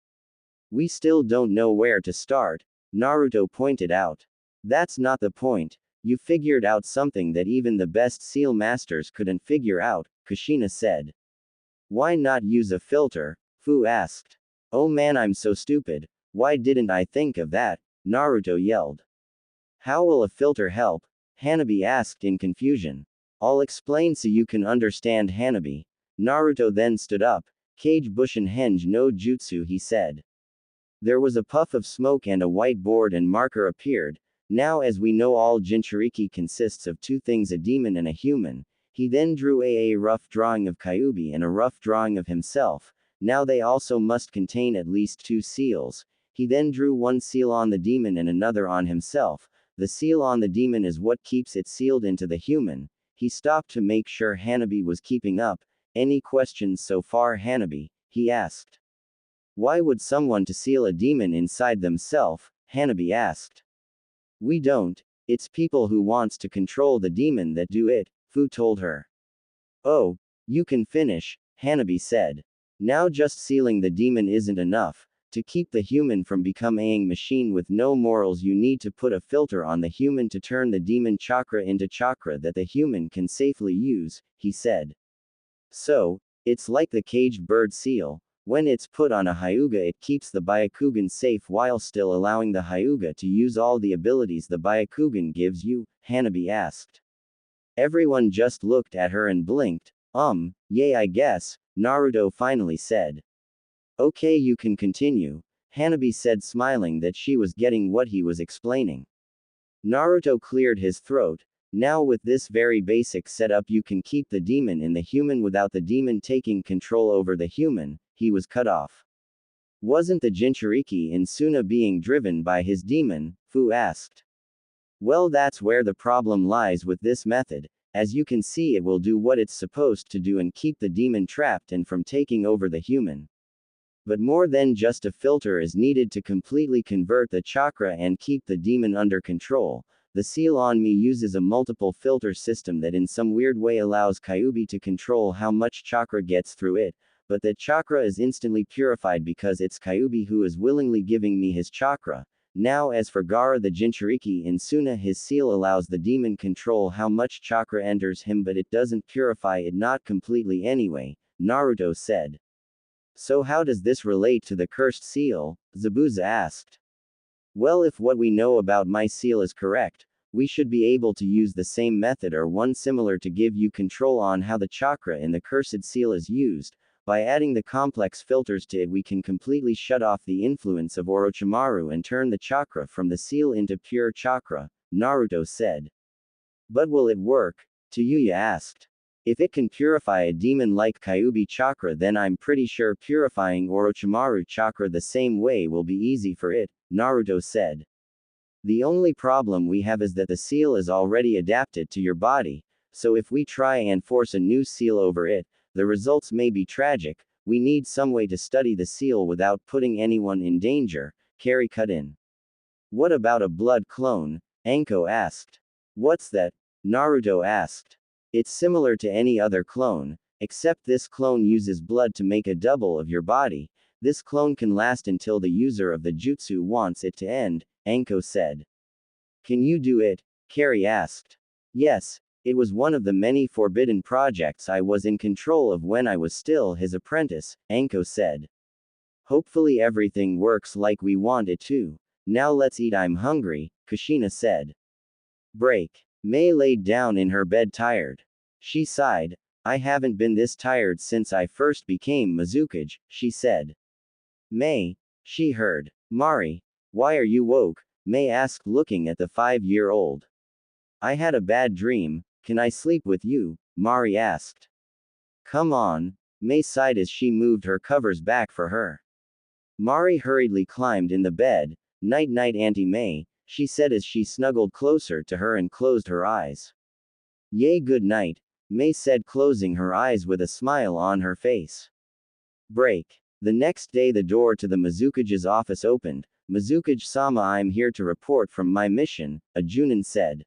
We still don't know where to start, Naruto pointed out. That's not the point. You figured out something that even the best seal masters couldn't figure out, Kushina said. Why not use a filter? Fu asked. Oh man, I'm so stupid. Why didn't I think of that? Naruto yelled. How will a filter help? Hanabi asked in confusion. I'll explain so you can understand, Hanabi. Naruto then stood up. Kage Bushin Henge no Jutsu, he said. There was a puff of smoke and a whiteboard and marker appeared. Now, as we know, all Jinchuriki consists of two things, a demon and a human. He then drew a rough drawing of Kyuubi and a rough drawing of himself. Now they also must contain at least two seals. He then drew one seal on the demon and another on himself. The seal on the demon is what keeps it sealed into the human. He stopped to make sure Hanabi was keeping up. Any questions so far, Hanabi? He asked. Why would someone to seal a demon inside themselves? Hanabi asked. We don't. It's people who wants to control the demon that do it, Fu told her. Oh, you can finish, Hanabi said. Now just sealing the demon isn't enough. To keep the human from becoming a machine with no morals, you need to put a filter on the human to turn the demon chakra into chakra that the human can safely use, he said. So, it's like the caged bird seal. When it's put on a Hyuga, it keeps the Byakugan safe while still allowing the Hyuga to use all the abilities the Byakugan gives you, Hanabi asked. Everyone just looked at her and blinked. Yay, I guess, Naruto finally said. Okay, you can continue, Hanabi said, smiling that she was getting what he was explaining. Naruto cleared his throat. Now with this very basic setup you can keep the demon in the human without the demon taking control over the human. He was cut off. Wasn't the Jinchuriki in Suna being driven by his demon? Fu asked. Well, that's where the problem lies with this method. As you can see, it will do what it's supposed to do and keep the demon trapped and from taking over the human. But more than just a filter is needed to completely convert the chakra and keep the demon under control. The seal on me uses a multiple filter system that in some weird way allows Kyuubi to control how much chakra gets through it, but that chakra is instantly purified because it's Kyuubi who is willingly giving me his chakra. Now as for Gaara the Jinchuriki in Suna, his seal allows the demon control how much chakra enters him, but it doesn't purify it, not completely anyway, Naruto said. So how does this relate to the cursed seal? Zabuza asked. Well, if what we know about my seal is correct, we should be able to use the same method or one similar to give you control on how the chakra in the cursed seal is used. By adding the complex filters to it, we can completely shut off the influence of Orochimaru and turn the chakra from the seal into pure chakra, Naruto said. But will it work? Tayuya asked. If it can purify a demon like Kyuubi chakra, then I'm pretty sure purifying Orochimaru chakra the same way will be easy for it, Naruto said. The only problem we have is that the seal is already adapted to your body, so if we try and force a new seal over it, the results may be tragic. We need some way to study the seal without putting anyone in danger, Carrie cut in. What about a blood clone? Anko asked. What's that? Naruto asked. It's similar to any other clone, except this clone uses blood to make a double of your body. This clone can last until the user of the jutsu wants it to end, Anko said. Can you do it? Carrie asked. Yes, it was one of the many forbidden projects I was in control of when I was still his apprentice, Anko said. Hopefully everything works like we want it to. Now let's eat, I'm hungry, Kushina said. Break. Mei laid down in her bed tired. She sighed. I haven't been this tired since I first became Mizukage, she said. Mei, she heard. Mari, why are you woke? Mei asked, looking at the 5-year-old. I had a bad dream, can I sleep with you? Mari asked. Come on, Mei sighed as she moved her covers back for her. Mari hurriedly climbed in the bed. Night night, Auntie Mei, she said as she snuggled closer to her and closed her eyes. Yay, good night, Mei said, closing her eyes with a smile on her face. Break. The next day the door to the Mizukage's office opened. Mizukage-sama, I'm here to report from my mission, a Junin said.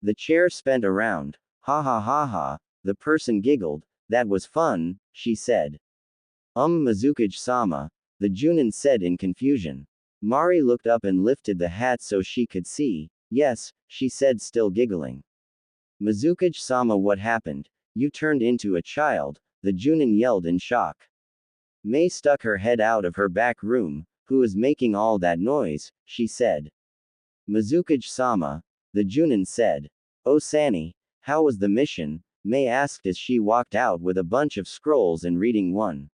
The chair spun around. Ha ha ha ha, the person giggled. That was fun, she said. Mizukage-sama, the Junin said in confusion. Mari looked up and lifted the hat so she could see. Yes, she said, still giggling. Mizukage-sama, what happened? You turned into a child, the Junin yelled in shock. Mei stuck her head out of her back room. Who is making all that noise? She said. Mizukage-sama, the Junin said. Oh Sani, how was the mission? Mei asked as she walked out with a bunch of scrolls and reading one.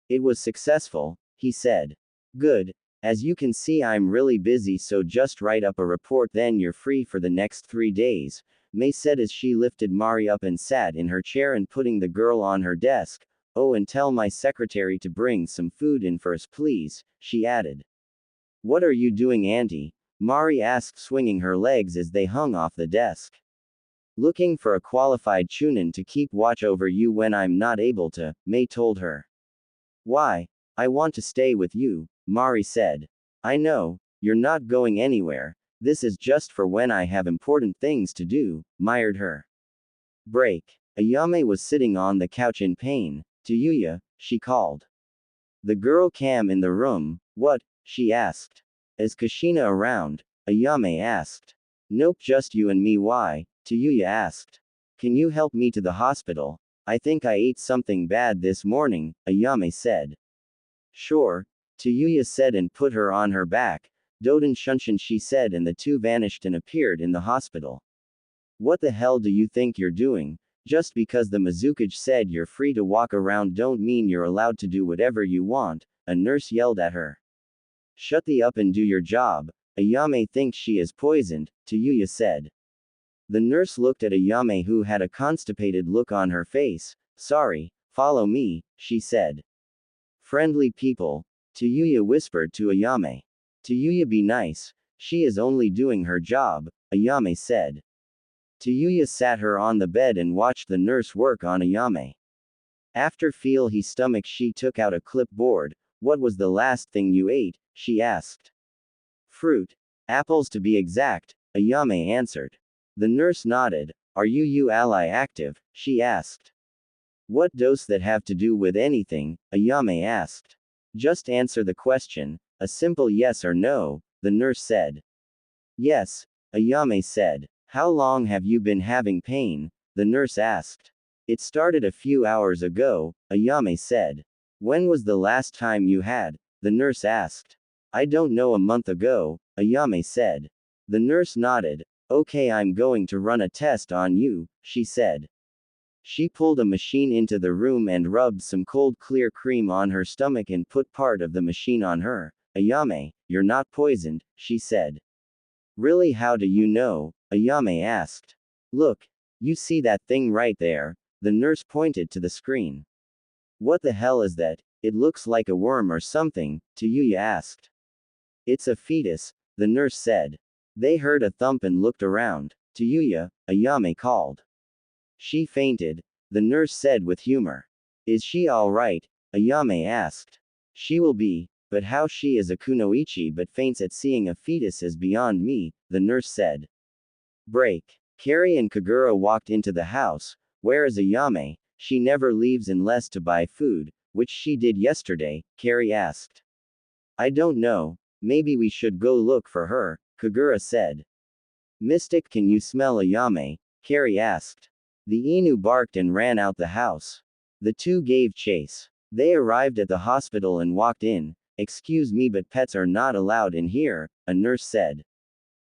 It was successful, he said. Good. As you can see, I'm really busy, so just write up a report, then you're free for the next 3 days, Mei said as she lifted Mari up and sat in her chair and putting the girl on her desk. Oh, and tell my secretary to bring some food in first, please, she added. What are you doing, Auntie? Mari asked, swinging her legs as they hung off the desk. Looking for a qualified chunin to keep watch over you when I'm not able to, Mei told her. Why? I want to stay with you, Mari said. I know, you're not going anywhere, this is just for when I have important things to do, mired her. Break. Ayame was sitting on the couch in pain. To Yuya, she called. The girl came in the room. What? She asked. Is Kushina around? Ayame asked. Nope, just you and me. Why? Yuya asked. Can you help me to the hospital? I think I ate something bad this morning, Ayame said. Sure, Yuya said and put her on her back. Doden Shunshin, she said, and the two vanished and appeared in the hospital. What the hell do you think you're doing? Just because the Mizukage said you're free to walk around don't mean you're allowed to do whatever you want, a nurse yelled at her. Shut the up and do your job. Ayame thinks she is poisoned, Yuya said. The nurse looked at Ayame, who had a constipated look on her face. Sorry, follow me, she said. Friendly people, Yuya whispered to Ayame. Yuya, be nice, she is only doing her job, Ayame said. Yuya sat her on the bed and watched the nurse work on Ayame. After feel his stomach, she took out a clipboard. What was the last thing you ate? She asked. Fruit. Apples to be exact, Ayame answered. The nurse nodded. Are you ally active? She asked. What does that have to do with anything? Ayame asked. Just answer the question, a simple yes or no, the nurse said. Yes, Ayame said. How long have you been having pain? The nurse asked. It started a few hours ago, Ayame said. When was the last time you had? The nurse asked. I don't know, a month ago, Ayame said. The nurse nodded. Okay, I'm going to run a test on you, she said. She pulled a machine into the room and rubbed some cold clear cream on her stomach and put part of the machine on her. Ayame, you're not poisoned, she said. Really, how do you know? Ayame asked. Look, you see that thing right there? The nurse pointed to the screen. What the hell is that? It looks like a worm or something, Yuya asked. It's a fetus, the nurse said. They heard a thump and looked around. Yuya, Ayame called. She fainted, the nurse said with humor. Is she alright? Ayame asked. She will be, but how she is a kunoichi but faints at seeing a fetus is beyond me, the nurse said. Break. Carrie and Kagura walked into the house. Where is Ayame? She never leaves unless to buy food, which she did yesterday, Carrie asked. I don't know, maybe we should go look for her, Kagura said. Mystic, can you smell Ayame? Carrie asked. The Inu barked and ran out the house. The two gave chase. They arrived at the hospital and walked in. Excuse me, but pets are not allowed in here, a nurse said.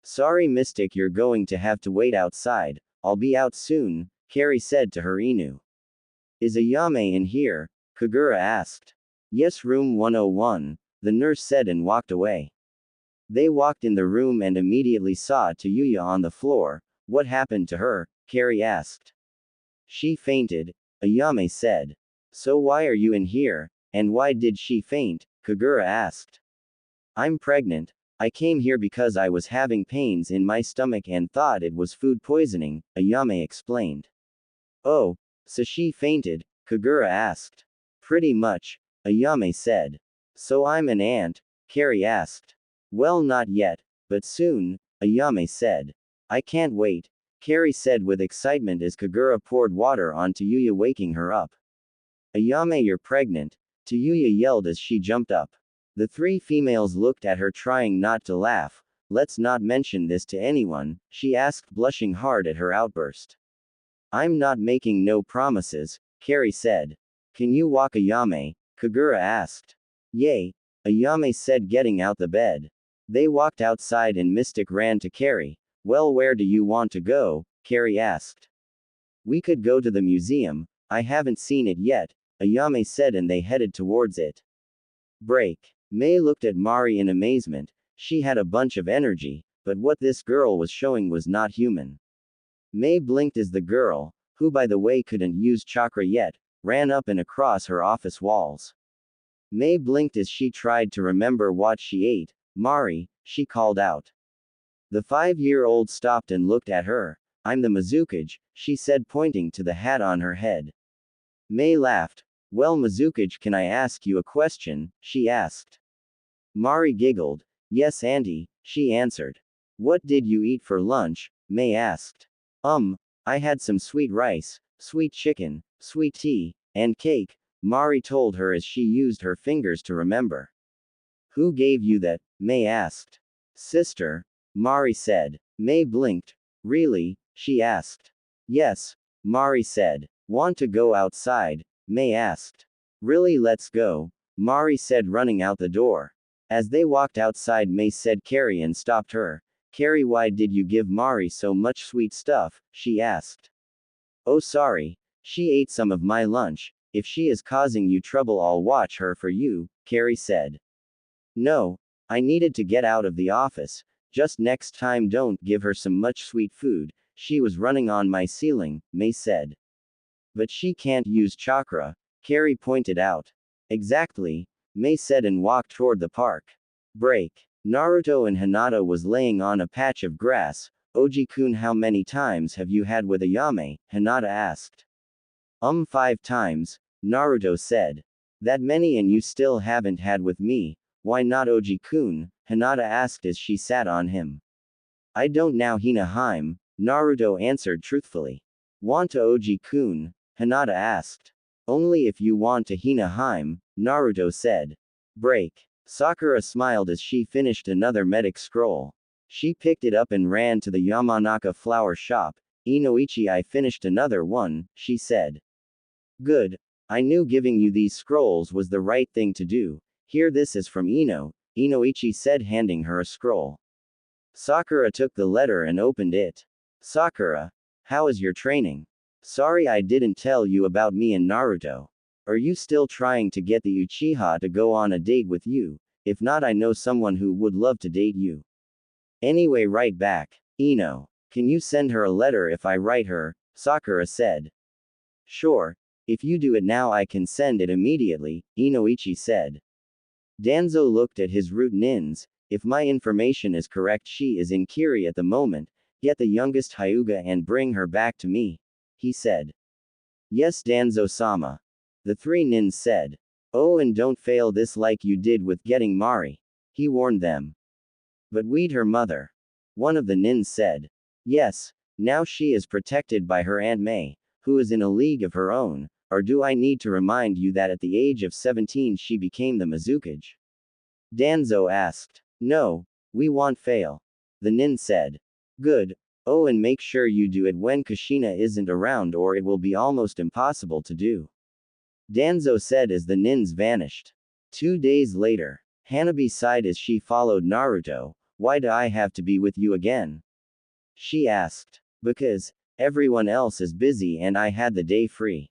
Sorry, Mystic, you're going to have to wait outside. I'll be out soon, Carrie said to her Inu. Is Ayame in here? Kagura asked. Yes, room 101, the nurse said and walked away. They walked in the room and immediately saw Tayuya on the floor. What happened to her? Carrie asked. She fainted, Ayame said. So why are you in here, and why did she faint? Kagura asked. I'm pregnant. I came here because I was having pains in my stomach and thought it was food poisoning, Ayame explained. Oh, so she fainted? Kagura asked. Pretty much, Ayame said. So I'm an aunt? Carrie asked. Well, not yet, but soon, Ayame said. I can't wait, Carrie said with excitement as Kagura poured water on Tayuya, waking her up. Ayame, you're pregnant, Tayuya yelled as she jumped up. The three females looked at her, trying not to laugh. Let's not mention this to anyone, she asked, blushing hard at her outburst. I'm not making no promises, Carrie said. Can you walk, Ayame? Kagura asked. Yay, Ayame said, getting out the bed. They walked outside and Mystic ran to Carrie. Well, where do you want to go? Carrie asked. We could go to the museum. I haven't seen it yet, Ayame said, and they headed towards it. Break. May looked at Mari in amazement. She had a bunch of energy, but what this girl was showing was not human. May blinked as the girl, who by the way couldn't use chakra yet, ran up and across her office walls. May blinked as she tried to remember what she ate. Mari, she called out. The 5-year-old stopped and looked at her. I'm the Mizukage, she said, pointing to the hat on her head. May laughed. Well, Mizukage, can I ask you a question? She asked. Mari giggled. Yes, auntie, she answered. What did you eat for lunch? May asked. I had some sweet rice, sweet chicken, sweet tea, and cake, Mari told her as she used her fingers to remember. Who gave you that? May asked. Sister, Mari said. May blinked. Really? She asked. Yes, Mari said. Want to go outside? May asked. Really, let's go, Mari said, running out the door. As they walked outside, May said Carrie and stopped her. Carrie, why did you give Mari so much sweet stuff? She asked. Oh, sorry. She ate some of my lunch. If she is causing you trouble, I'll watch her for you, Carrie said. No, I needed to get out of the office. Just next time don't give her some much sweet food. She was running on my ceiling, May said. But she can't use chakra, Carrie pointed out. Exactly, May said and walked toward the park. Break. Naruto and Hinata was laying on a patch of grass. Oji-kun, how many times have you had with Ayame? Hinata asked. 5 times, Naruto said. That many and you still haven't had with me? Why not, Oji-kun? Hinata asked as she sat on him. I don't know, Hina-hime, Naruto answered truthfully. Want to, Oji-kun? Hinata asked. Only if you want to, Hina-hime, Naruto said. Break. Sakura smiled as she finished another medic scroll. She picked it up and ran to the Yamanaka flower shop. Inoichi, I finished another one, she said. Good. I knew giving you these scrolls was the right thing to do. Here, this is from Inoichi said, handing her a scroll. Sakura took the letter and opened it. Sakura, how is your training? Sorry I didn't tell you about me and Naruto. Are you still trying to get the Uchiha to go on a date with you? If not, I know someone who would love to date you. Anyway, write back. Ino, can you send her a letter if I write her? Sakura said. Sure. If you do it now, I can send it immediately, Inoichi said. Danzo looked at his root nins. If my information is correct, she is in Kiri at the moment. Get the youngest Hyuga and bring her back to me, he said. Yes, Danzo-sama. The 3 nins said. Oh, and don't fail this like you did with getting Mari, he warned them. But we'd her mother. One of the nins said. Yes, now she is protected by her Aunt May, who is in a league of her own. or do I need to remind you that at the age of 17 she became the Mizukage? Danzo asked. No, we won't fail. The nin said. Good. Oh, and make sure you do it when Kushina isn't around or it will be almost impossible to do. Danzo said as the nins vanished. 2 days later, Hanabi sighed as she followed Naruto. Why do I have to be with you again? She asked. Because everyone else is busy and I had the day free.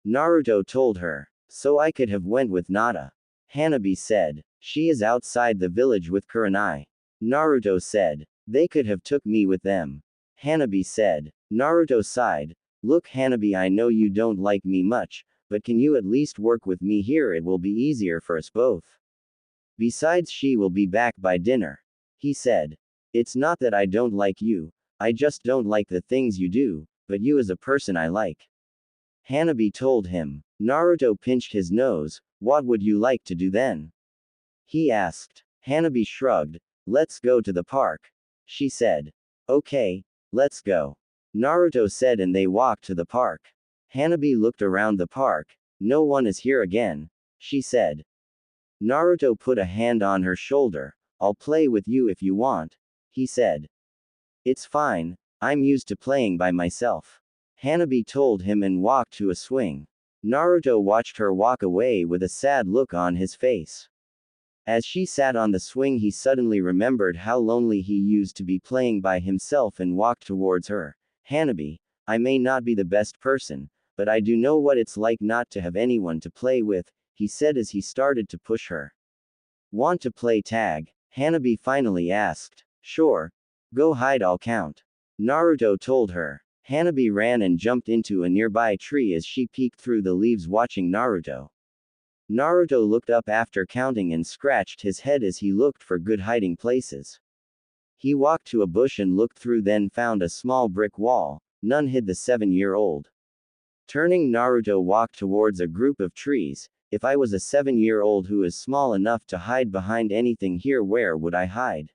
Naruto told her. So I could have went with Nada. Hanabi said. She is outside the village with Kurenai. Naruto said. They could have took me with them. Hanabi said. Naruto sighed. Look Hanabi, I know you don't like me much, but can you at least work with me here? It will be easier for us both. Besides, she will be back by dinner. He said. It's not that I don't like you, I just don't like the things you do, but you as a person I like. Hanabi told him. Naruto pinched his nose. What would you like to do then? He asked. Hanabi shrugged. Let's go to the park. She said. Okay, let's go. Naruto said and they walked to the park. Hanabi looked around the park. No one is here again. She said. Naruto put a hand on her shoulder. I'll play with you if you want. He said. It's fine, I'm used to playing by myself. Hanabi told him and walked to a swing. Naruto watched her walk away with a sad look on his face. As she sat on the swing, he suddenly remembered how lonely he used to be playing by himself and walked towards her. Hanabi, I may not be the best person, but I do know what it's like not to have anyone to play with, he said as he started to push her. Want to play tag? Hanabi finally asked. Sure. Go hide, I'll count. Naruto told her. Hanabi ran and jumped into a nearby tree as she peeked through the leaves watching Naruto. Naruto looked up after counting and scratched his head as he looked for good hiding places. He walked to a bush and looked through, then found a small brick wall. None hid the 7-year-old. Turning, Naruto walked towards a group of trees. If I was a 7-year-old who is small enough to hide behind anything here, where would I hide?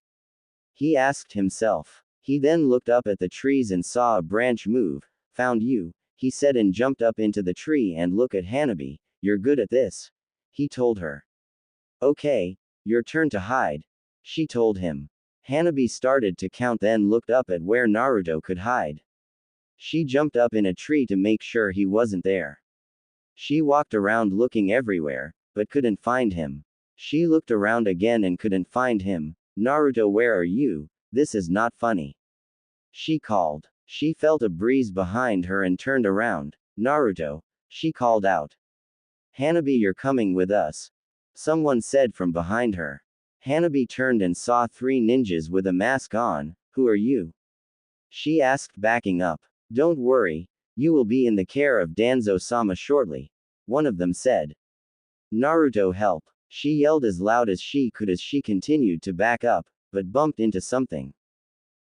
He asked himself. He then looked up at the trees and saw a branch move. Found you, he said and jumped up into the tree and looked at Hanabi. You're good at this. He told her. Okay, your turn to hide. She told him. Hanabi started to count, then looked up at where Naruto could hide. She jumped up in a tree to make sure he wasn't there. She walked around looking everywhere, but couldn't find him. She looked around again and couldn't find him. Naruto, where are you? This is not funny. She called. She felt a breeze behind her and turned around. Naruto, she called out. Hanabi, you're coming with us. Someone said from behind her. Hanabi turned and saw 3 ninjas with a mask on. Who are you? She asked, backing up. Don't worry, you will be in the care of Danzo-sama shortly. One of them said. Naruto, help. She yelled as loud as she could as she continued to back up, but bumped into something.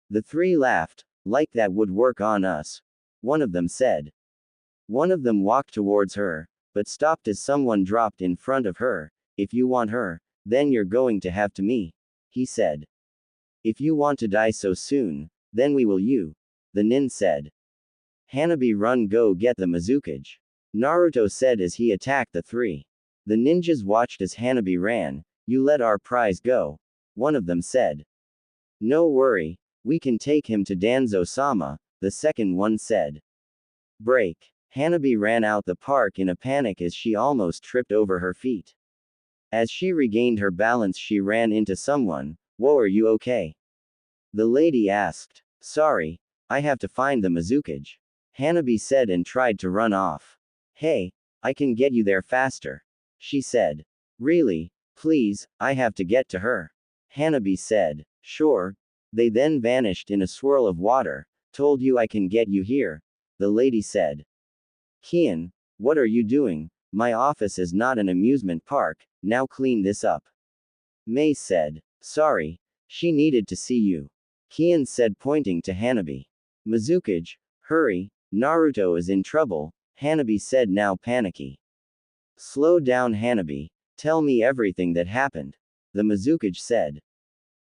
The 3 laughed. Like that would work on us. One of them said. One of them walked towards her, but stopped as someone dropped in front of her. If you want her, then you're going to have to me, he said. If you want to die so soon, then we will you, the nin said. Hanabi, run, go get the Mizukage. Naruto said as he attacked the 3. The ninjas watched as Hanabi ran. You let our prize go, one of them said. No worry, we can take him to Danzo-sama, the second one said. Break. Hanabi ran out the park in a panic as she almost tripped over her feet. As she regained her balance, she ran into someone. Whoa, are you okay? The lady asked. Sorry, I have to find the Mizukage. Hanabi said and tried to run off. Hey, I can get you there faster. She said. Really? Please, I have to get to her. Hanabi said. Sure. They then vanished in a swirl of water. Told you I can get you here, the lady said. Kian, what are you doing? My office is not an amusement park, now clean this up. Mei said. Sorry, she needed to see you. Kian said, pointing to Hanabi. Mizukage, hurry, Naruto is in trouble, Hanabi said, now panicky. Slow down Hanabi, tell me everything that happened, the Mizukage said.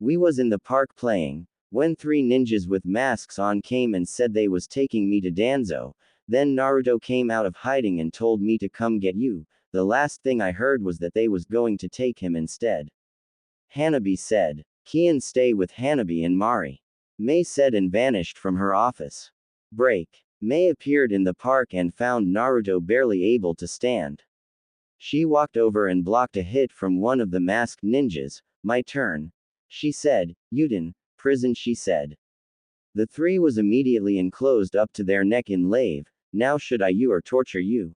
We was in the park playing, when 3 ninjas with masks on came and said they was taking me to Danzo, Then Naruto came out of hiding and told me to come get you. The last thing I heard was that they was going to take him instead. Hanabi said. Kian, stay with Hanabi and Mari. Mei said and vanished from her office. Break. Mei appeared in the park and found Naruto barely able to stand. She walked over and blocked a hit from one of the masked ninjas. My turn. She said. Yuden, prison, she said. The three was immediately enclosed up to their neck in lave. Now should I you or torture you?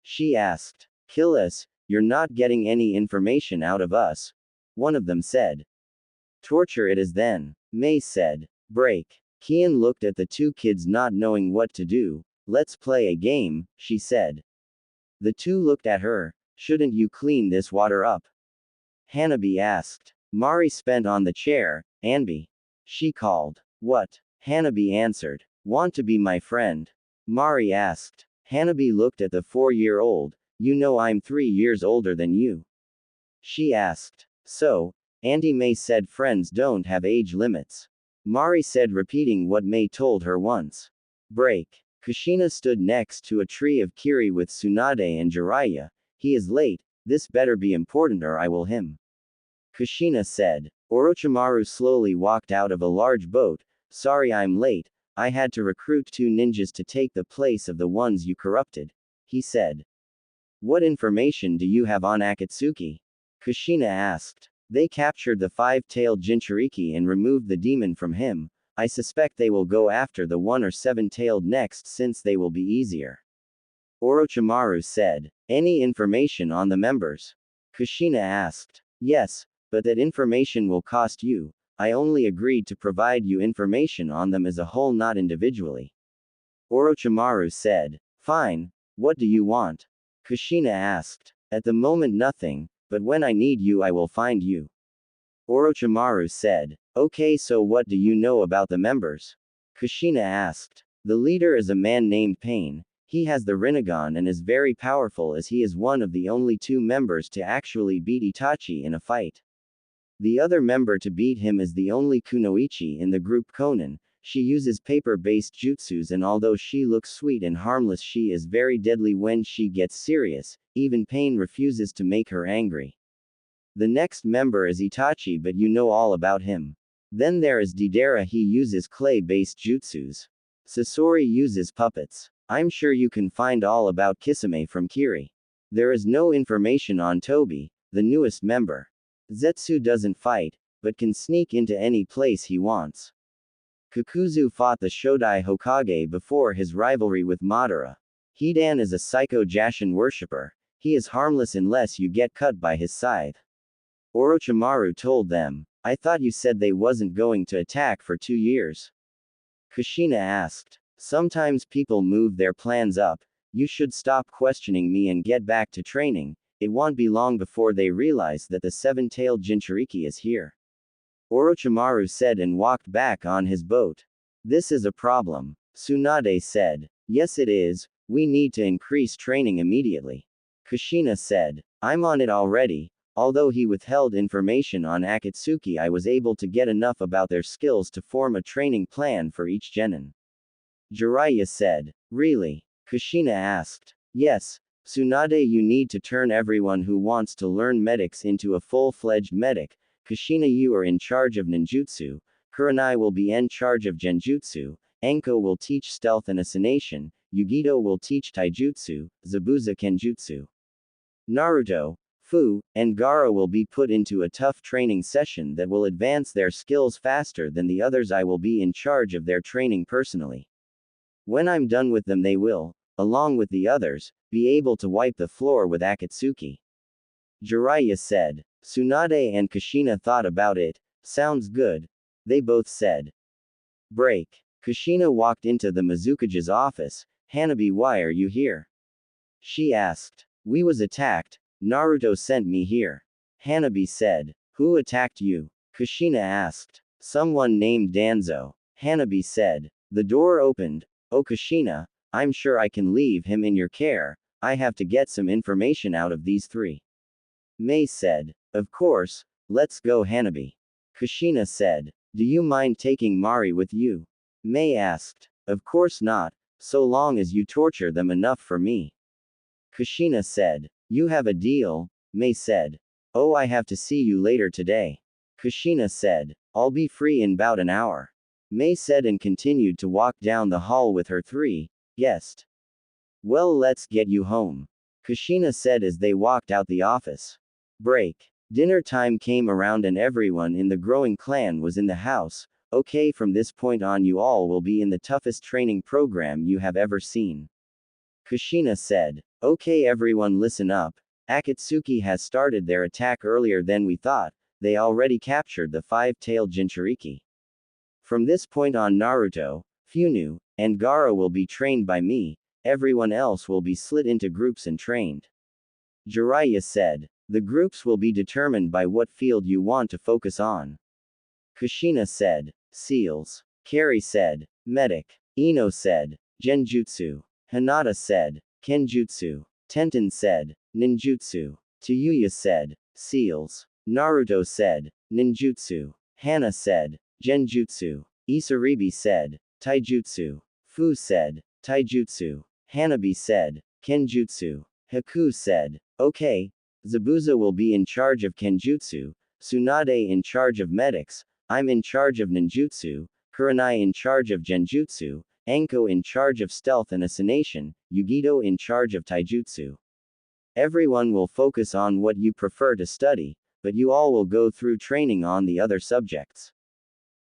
She asked. Kill us, you're not getting any information out of us. One of them said. Torture it is then, Mei said. Break. Kian looked at the two kids not knowing what to do. Let's play a game, she said. The two looked at her. Shouldn't you clean this water up? Hanabi asked. Mari spent on the chair. Anbi. She called. What? Hanabi answered. Want to be my friend? Mari asked. Hanabi looked at the 4-year-old. You know I'm 3 years older than you. She asked. So? Auntie Mei said friends don't have age limits. Mari said, repeating what Mei told her once. Break. Kushina stood next to a tree of kiri with Tsunade and Jiraiya. He is late, this better be important or I will him. Kushina said. Orochimaru slowly walked out of a large boat. Sorry I'm late, I had to recruit 2 ninjas to take the place of the ones you corrupted, he said. What information do you have on Akatsuki? Kushina asked. They captured the 5-tailed Jinchuriki and removed the demon from him. I suspect they will go after the 1 or 7-tailed next since they will be easier. Orochimaru said. Any information on the members? Kushina asked. Yes, but that information will cost you. I only agreed to provide you information on them as a whole, not individually. Orochimaru said. Fine, what do you want? Kushina asked. At the moment nothing, but when I need you I will find you. Orochimaru said. Okay, so what do you know about the members? Kushina asked. The leader is a man named Pain. He has the Rinnegan and is very powerful as he is one of the only 2 members to actually beat Itachi in a fight. The other member to beat him is the only Kunoichi in the group Konan. She uses paper-based jutsus and although she looks sweet and harmless she is very deadly when she gets serious, even Pain refuses to make her angry. The next member is Itachi but you know all about him. Then there is Deidara, he uses clay-based jutsus. Sasori uses puppets. I'm sure you can find all about Kisame from Kiri. There is no information on Tobi, the newest member. Zetsu doesn't fight, but can sneak into any place he wants. Kakuzu fought the Shodai Hokage before his rivalry with Madara. Hidan is a Psycho Jashin worshipper. He is harmless unless you get cut by his scythe. Orochimaru told them. I thought you said they wasn't going to attack for 2 years. Kushina asked. Sometimes people move their plans up. You should stop questioning me and get back to training. It won't be long before they realize that the 7-tailed Jinchuriki is here. Orochimaru said and walked back on his boat. This is a problem. Tsunade said. Yes it is, we need to increase training immediately. Kushina said. I'm on it already. Although he withheld information on Akatsuki, I was able to get enough about their skills to form a training plan for each genin. Jiraiya said. Really? Kushina asked. Yes. Tsunade, you need to turn everyone who wants to learn medics into a full-fledged medic. Kushina, you are in charge of ninjutsu. Kurenai will be in charge of genjutsu. Enko will teach stealth and assassination. Yugito will teach taijutsu. Zabuza kenjutsu. Naruto, Fu, and Gaara will be put into a tough training session that will advance their skills faster than the others. I will be in charge of their training personally. When I'm done with them they will, along with the others, be able to wipe the floor with Akatsuki. Jiraiya said. Tsunade and Kushina thought about it. Sounds good. They both said. Break. Kushina walked into the Mizukage's office. Hanabi, why are you here? She asked. We was attacked. Naruto sent me here. Hanabi said. Who attacked you? Kushina asked. Someone named Danzo. Hanabi said. The door opened. Oh Kushina, I'm sure I can leave him in your care. I have to get some information out of these 3. Mei said. Of course, let's go Hanabi. Kushina said. Do you mind taking Mari with you? Mei asked. Of course not, so long as you torture them enough for me. Kushina said. You have a deal, Mei said. Oh, I have to see you later today. Kushina said. I'll be free in about an hour. Mei said and continued to walk down the hall with her three guests. Well, let's get you home. Kushina said as they walked out the office. Break. Dinner time came around and everyone in the growing clan was in the house. Okay, from this point on you all will be in the toughest training program you have ever seen. Kushina said. Okay, everyone listen up. Akatsuki has started their attack earlier than we thought. They already captured the five-tailed Jinchuriki. From this point on Naruto, Funu, and Gaara will be trained by me. Everyone else will be split into groups and trained. Jiraiya said. The groups will be determined by what field you want to focus on. Kushina said. Seals. Kari said. Medic. Ino said. Genjutsu. Hinata said. Kenjutsu. Tenten said. Ninjutsu. Tayuya said. Seals. Naruto said. Ninjutsu. Hana said. Genjutsu. Isaribi said. Taijutsu. Fu said. Taijutsu. Hanabi said. Kenjutsu. Haku said. Okay. Zabuza will be in charge of Kenjutsu, Tsunade in charge of medics, I'm in charge of ninjutsu, Kurenai in charge of genjutsu, Anko in charge of stealth and assassination, Yugito in charge of taijutsu. Everyone will focus on what you prefer to study, but you all will go through training on the other subjects.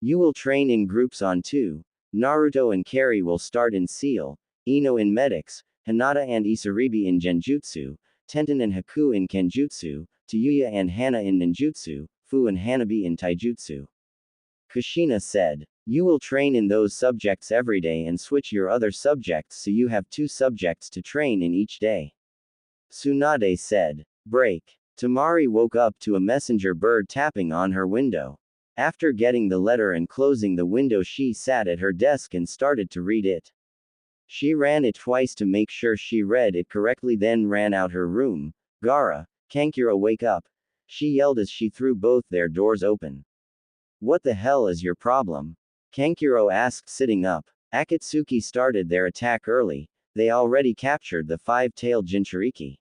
You will train in groups on 2. Naruto and Kari will start in Seal, Ino in medics, Hinata and Isaribi in genjutsu, Tenten and Haku in Kenjutsu, Tayuya and Hana in Ninjutsu, Fu and Hanabi in Taijutsu. Kushina said. You will train in those subjects every day and switch your other subjects so you have 2 subjects to train in each day. Tsunade said. Break. Tamari woke up to a messenger bird tapping on her window. After getting the letter and closing the window, she sat at her desk and started to read it. She ran it twice to make sure she read it correctly, then ran out her room. Gaara, Kankuro, wake up! She yelled as she threw both their doors open. What the hell is your problem? Kankuro asked, sitting up. Akatsuki started their attack early. They already captured the five-tailed Jinchuriki.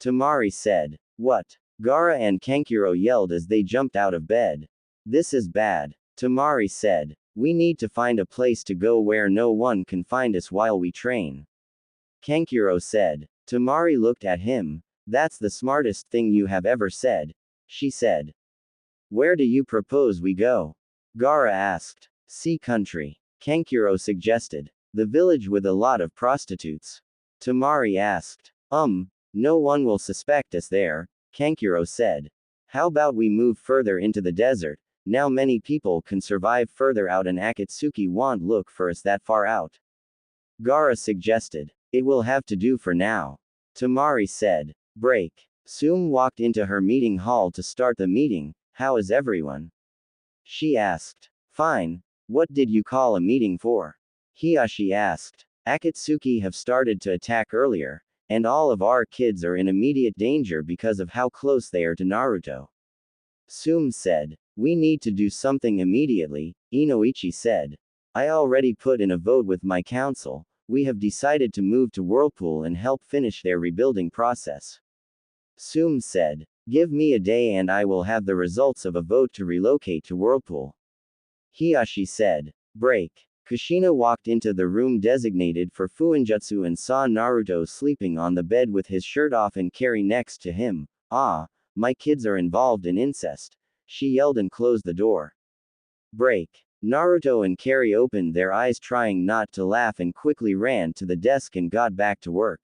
Tamari said. What? Gaara and Kankuro yelled as they jumped out of bed. This is bad. Tamari said. We need to find a place to go where no one can find us while we train. Kankuro said. Tamari looked at him. That's the smartest thing you have ever said, she said. Where do you propose we go? Gaara asked. Sea country. Kankuro suggested. The village with a lot of prostitutes. Tamari asked. No one will suspect us there, Kankuro said. How about we move further into the desert? Now many people can survive further out and Akatsuki won't look for us that far out. Gaara suggested. It will have to do for now. Tamari said. Break. Sum walked into her meeting hall to start the meeting. How is everyone? She asked. Fine. What did you call a meeting for? Hiyashi asked. Akatsuki have started to attack earlier, and all of our kids are in immediate danger because of how close they are to Naruto. Sum said. We need to do something immediately, Inoichi said. I already put in a vote with my council. We have decided to move to Whirlpool and help finish their rebuilding process. Sum said. Give me a day and I will have the results of a vote to relocate to Whirlpool. Hiyashi said. Break. Kushina walked into the room designated for Fuinjutsu and saw Naruto sleeping on the bed with his shirt off and Kari next to him. Ah, my kids are involved in incest. She yelled and closed the door. Break. Naruto and Kari opened their eyes trying not to laugh and quickly ran to the desk and got back to work.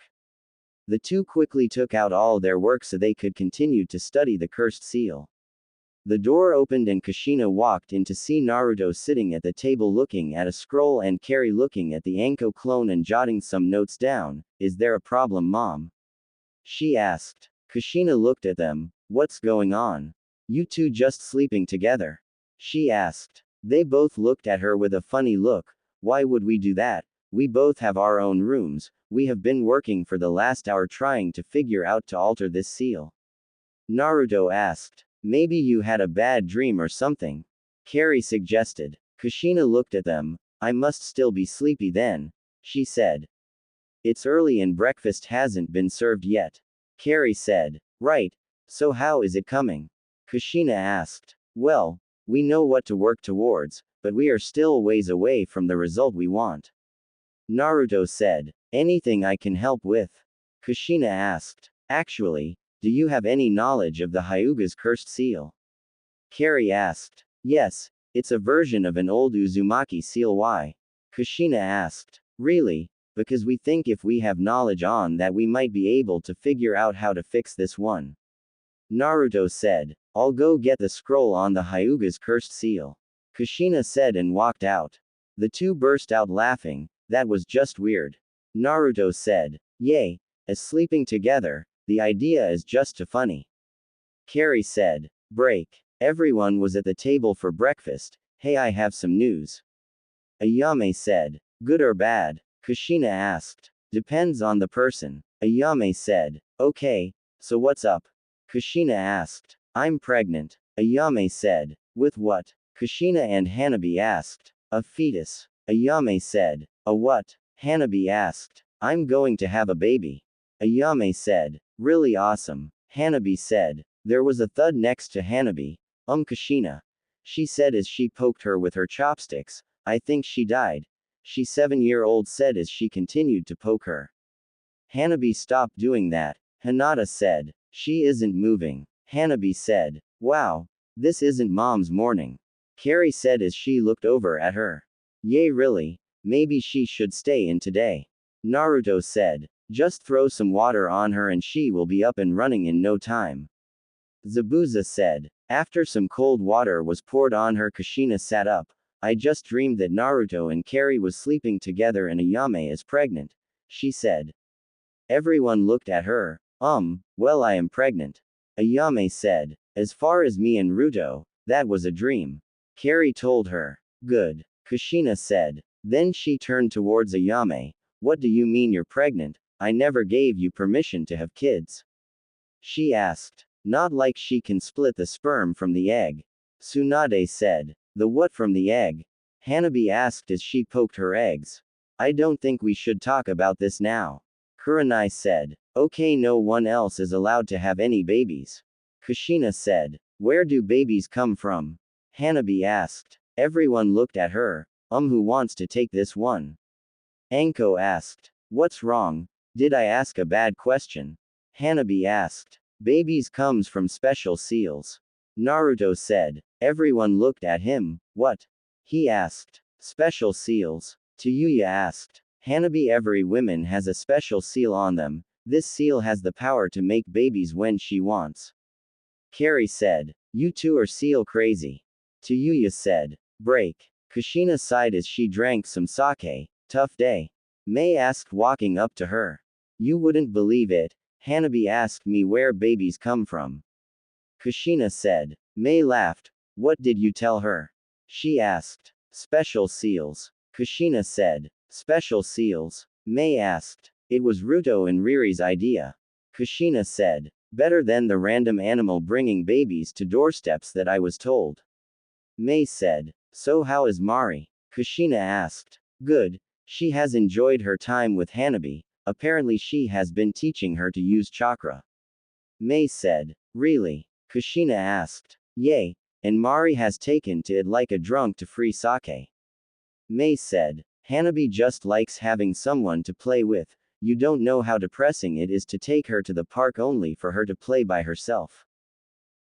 The two quickly took out all their work so they could continue to study the cursed seal. The door opened and Kushina walked in to see Naruto sitting at the table looking at a scroll and Kari looking at the Anko clone and jotting some notes down. Is there a problem, Mom? She asked. Kushina looked at them. What's going on? You two just sleeping together? She asked. They both looked at her with a funny look. Why would we do that? We both have our own rooms. We have been working for the last hour trying to figure out to alter this seal. Naruto asked. Maybe you had a bad dream or something. Kari suggested. Kushina looked at them. I must still be sleepy then. she said. It's early and breakfast hasn't been served yet. Carrie said. Right. So how is it coming? Kushina asked. Well, we know what to work towards, but we are still ways away from the result we want. Naruto said. Anything I can help with? Kushina asked. Actually, do you have any knowledge of the Hyuga's cursed seal? Carrie asked. Yes, it's a version of an old Uzumaki seal. Why? Kushina asked. Really? Because we think if we have knowledge on that we might be able to figure out how to fix this one. Naruto said. I'll go get the scroll on the Hyuga's cursed seal. Kushina said and walked out. The two burst out laughing. That was just weird. Naruto said. Yay, as sleeping together, the idea is just too funny. Carrie said. Break. Everyone was at the table for breakfast. Hey, I have some news. Ayame said. Good or bad? Kushina asked. Depends on the person. Ayame said. Okay, so what's up? Kushina asked. I'm pregnant. Ayame said. With what? Kushina and Hanabi asked. A fetus. Ayame said. A what? Hanabi asked. I'm going to have a baby. Ayame said. Really awesome. Hanabi said. There was a thud next to Hanabi. Kushina. She said as she poked her with her chopsticks. I think she died. She 7-year-old said as she continued to poke her. Hanabi stopped doing that. Hinata said. She isn't moving. Hanabi said. Wow. This isn't mom's morning. Carrie said as she looked over at her. Yay, really? Maybe she should stay in today. Naruto said. Just throw some water on her and she will be up and running in no time. Zabuza said. After some cold water was poured on her, Kushina sat up. I just dreamed that Naruto and Carrie was sleeping together and Ayame is pregnant, she said. Everyone looked at her. Well, I am pregnant. Ayame said. As far as me and Ruto, that was a dream. Carrie told her. Good. Kushina said. Then she turned towards Ayame. What do you mean you're pregnant? I never gave you permission to have kids. She asked. Not like she can split the sperm from the egg. Tsunade said. The what from the egg? Hanabi asked as she poked her eggs. I don't think we should talk about this now. Kurenai said. Okay, no one else is allowed to have any babies. Kushina said. Where do babies come from? Hanabi asked. Everyone looked at her. Who wants to take this one? Anko asked. What's wrong? Did I ask a bad question? Hanabi asked. Babies comes from special seals. Naruto said. Everyone looked at him. What? He asked. Special seals. Tayuya asked. Hanabi, every woman has a special seal on them. This seal has the power to make babies when she wants. Carrie said. You two are seal crazy. Tayuya said. Break. Kushina sighed as she drank some sake. Tough day. Mei asked, walking up to her. You wouldn't believe it. Hanabi asked me where babies come from. Kushina said. Mei laughed. What did you tell her? She asked. Special seals. Kushina said. Special seals? Mei asked. It was Ruto and Riri's idea. Kushina said. Better than the random animal bringing babies to doorsteps that I was told. Mei said. So how is Mari? Kushina asked. Good. She has enjoyed her time with Hanabi. Apparently she has been teaching her to use chakra. Mei said. Really? Kushina asked. Yay. And Mari has taken to it like a drunk to free sake. Mei said. Hanabi just likes having someone to play with. You don't know how depressing it is to take her to the park only for her to play by herself.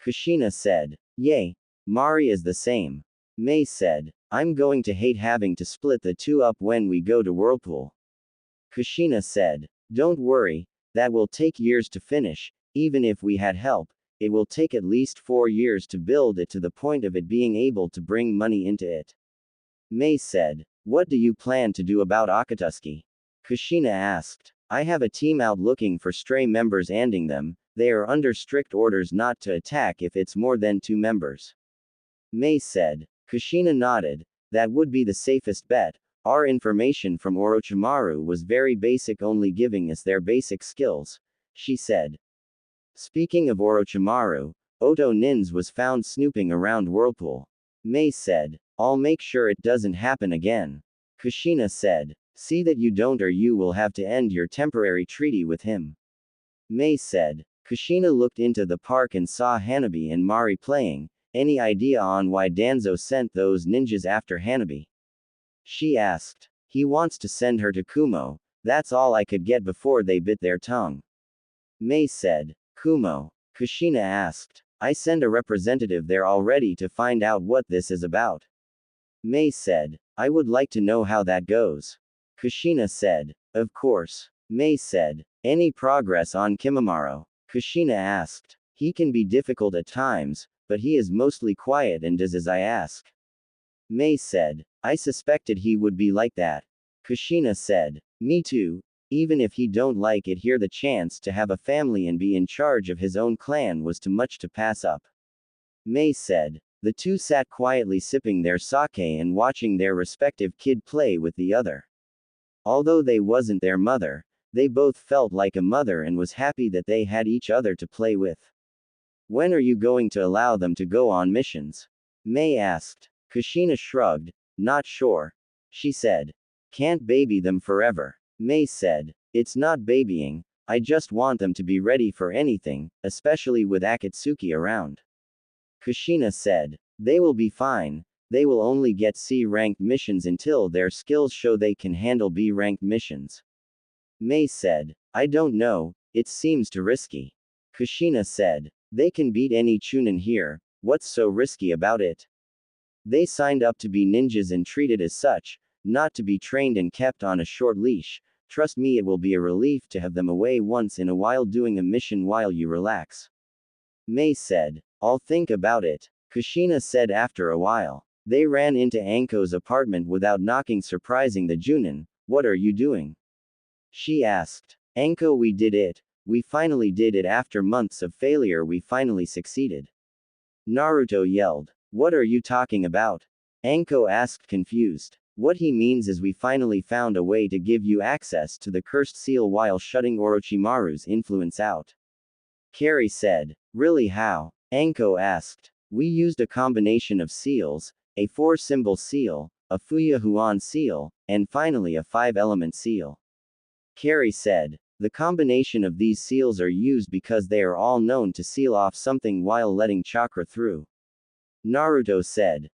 Kushina said. Yay. Mari is the same. Mei said. I'm going to hate having to split the two up when we go to Whirlpool. Kushina said. Don't worry, that will take years to finish. Even if we had help, it will take at least 4 years to build it to the point of it being able to bring money into it. Mei said. What do you plan to do about Akatsuki? Kushina asked. I have a team out looking for stray members, ending them. They are under strict orders not to attack if it's more than 2 members. Mei said. Kushina nodded. That would be the safest bet. Our information from Orochimaru was very basic, only giving us their basic skills, she said. Speaking of Orochimaru, Oto Nins was found snooping around Whirlpool. Mei said. I'll make sure it doesn't happen again. Kushina said. See that you don't or you will have to end your temporary treaty with him. Mei said. Kushina looked into the park and saw Hanabi and Mari playing. Any idea on why Danzo sent those ninjas after Hanabi? She asked. He wants to send her to Kumo. That's all I could get before they bit their tongue. Mei said. Kumo? Kushina asked. I send a representative there already to find out what this is about. Mei said. I would like to know how that goes. Kushina said. Of course. Mei said. Any progress on Kimimaro? Kushina asked. He can be difficult at times, but he is mostly quiet and does as I ask. Mei said. I suspected he would be like that. Kushina said. Me too. Even if he don't like it here, the chance to have a family and be in charge of his own clan was too much to pass up. Mei said. The two sat quietly sipping their sake and watching their respective kid play with the other. Although they wasn't their mother, they both felt like a mother and was happy that they had each other to play with. When are you going to allow them to go on missions? Mei asked. Kushina shrugged. Not sure. She said. Can't baby them forever. Mei said. It's not babying, I just want them to be ready for anything, especially with Akatsuki around. Kushina said. They will be fine. They will only get C-ranked missions until their skills show they can handle B-ranked missions. Mei said. I don't know, it seems too risky. Kushina said. They can beat any Chunin here, what's so risky about it? They signed up to be ninjas and treated as such, not to be trained and kept on a short leash. Trust me, it will be a relief to have them away once in a while doing a mission while you relax. Mei said. I'll think about it. Kushina said after a while. They ran into Anko's apartment without knocking, surprising the Junin. What are you doing? She asked. Anko, we did it. We finally did it after months of failure, we finally succeeded. Naruto yelled. What are you talking about? Anko asked, confused. What he means is we finally found a way to give you access to the cursed seal while shutting Orochimaru's influence out. Carrie said. Really, how? Anko asked. We used a combination of seals, a 4-symbol seal, a Fuya Huan seal, and finally a 5-element seal. Carrie said. The combination of these seals are used because they are all known to seal off something while letting chakra through. Naruto said.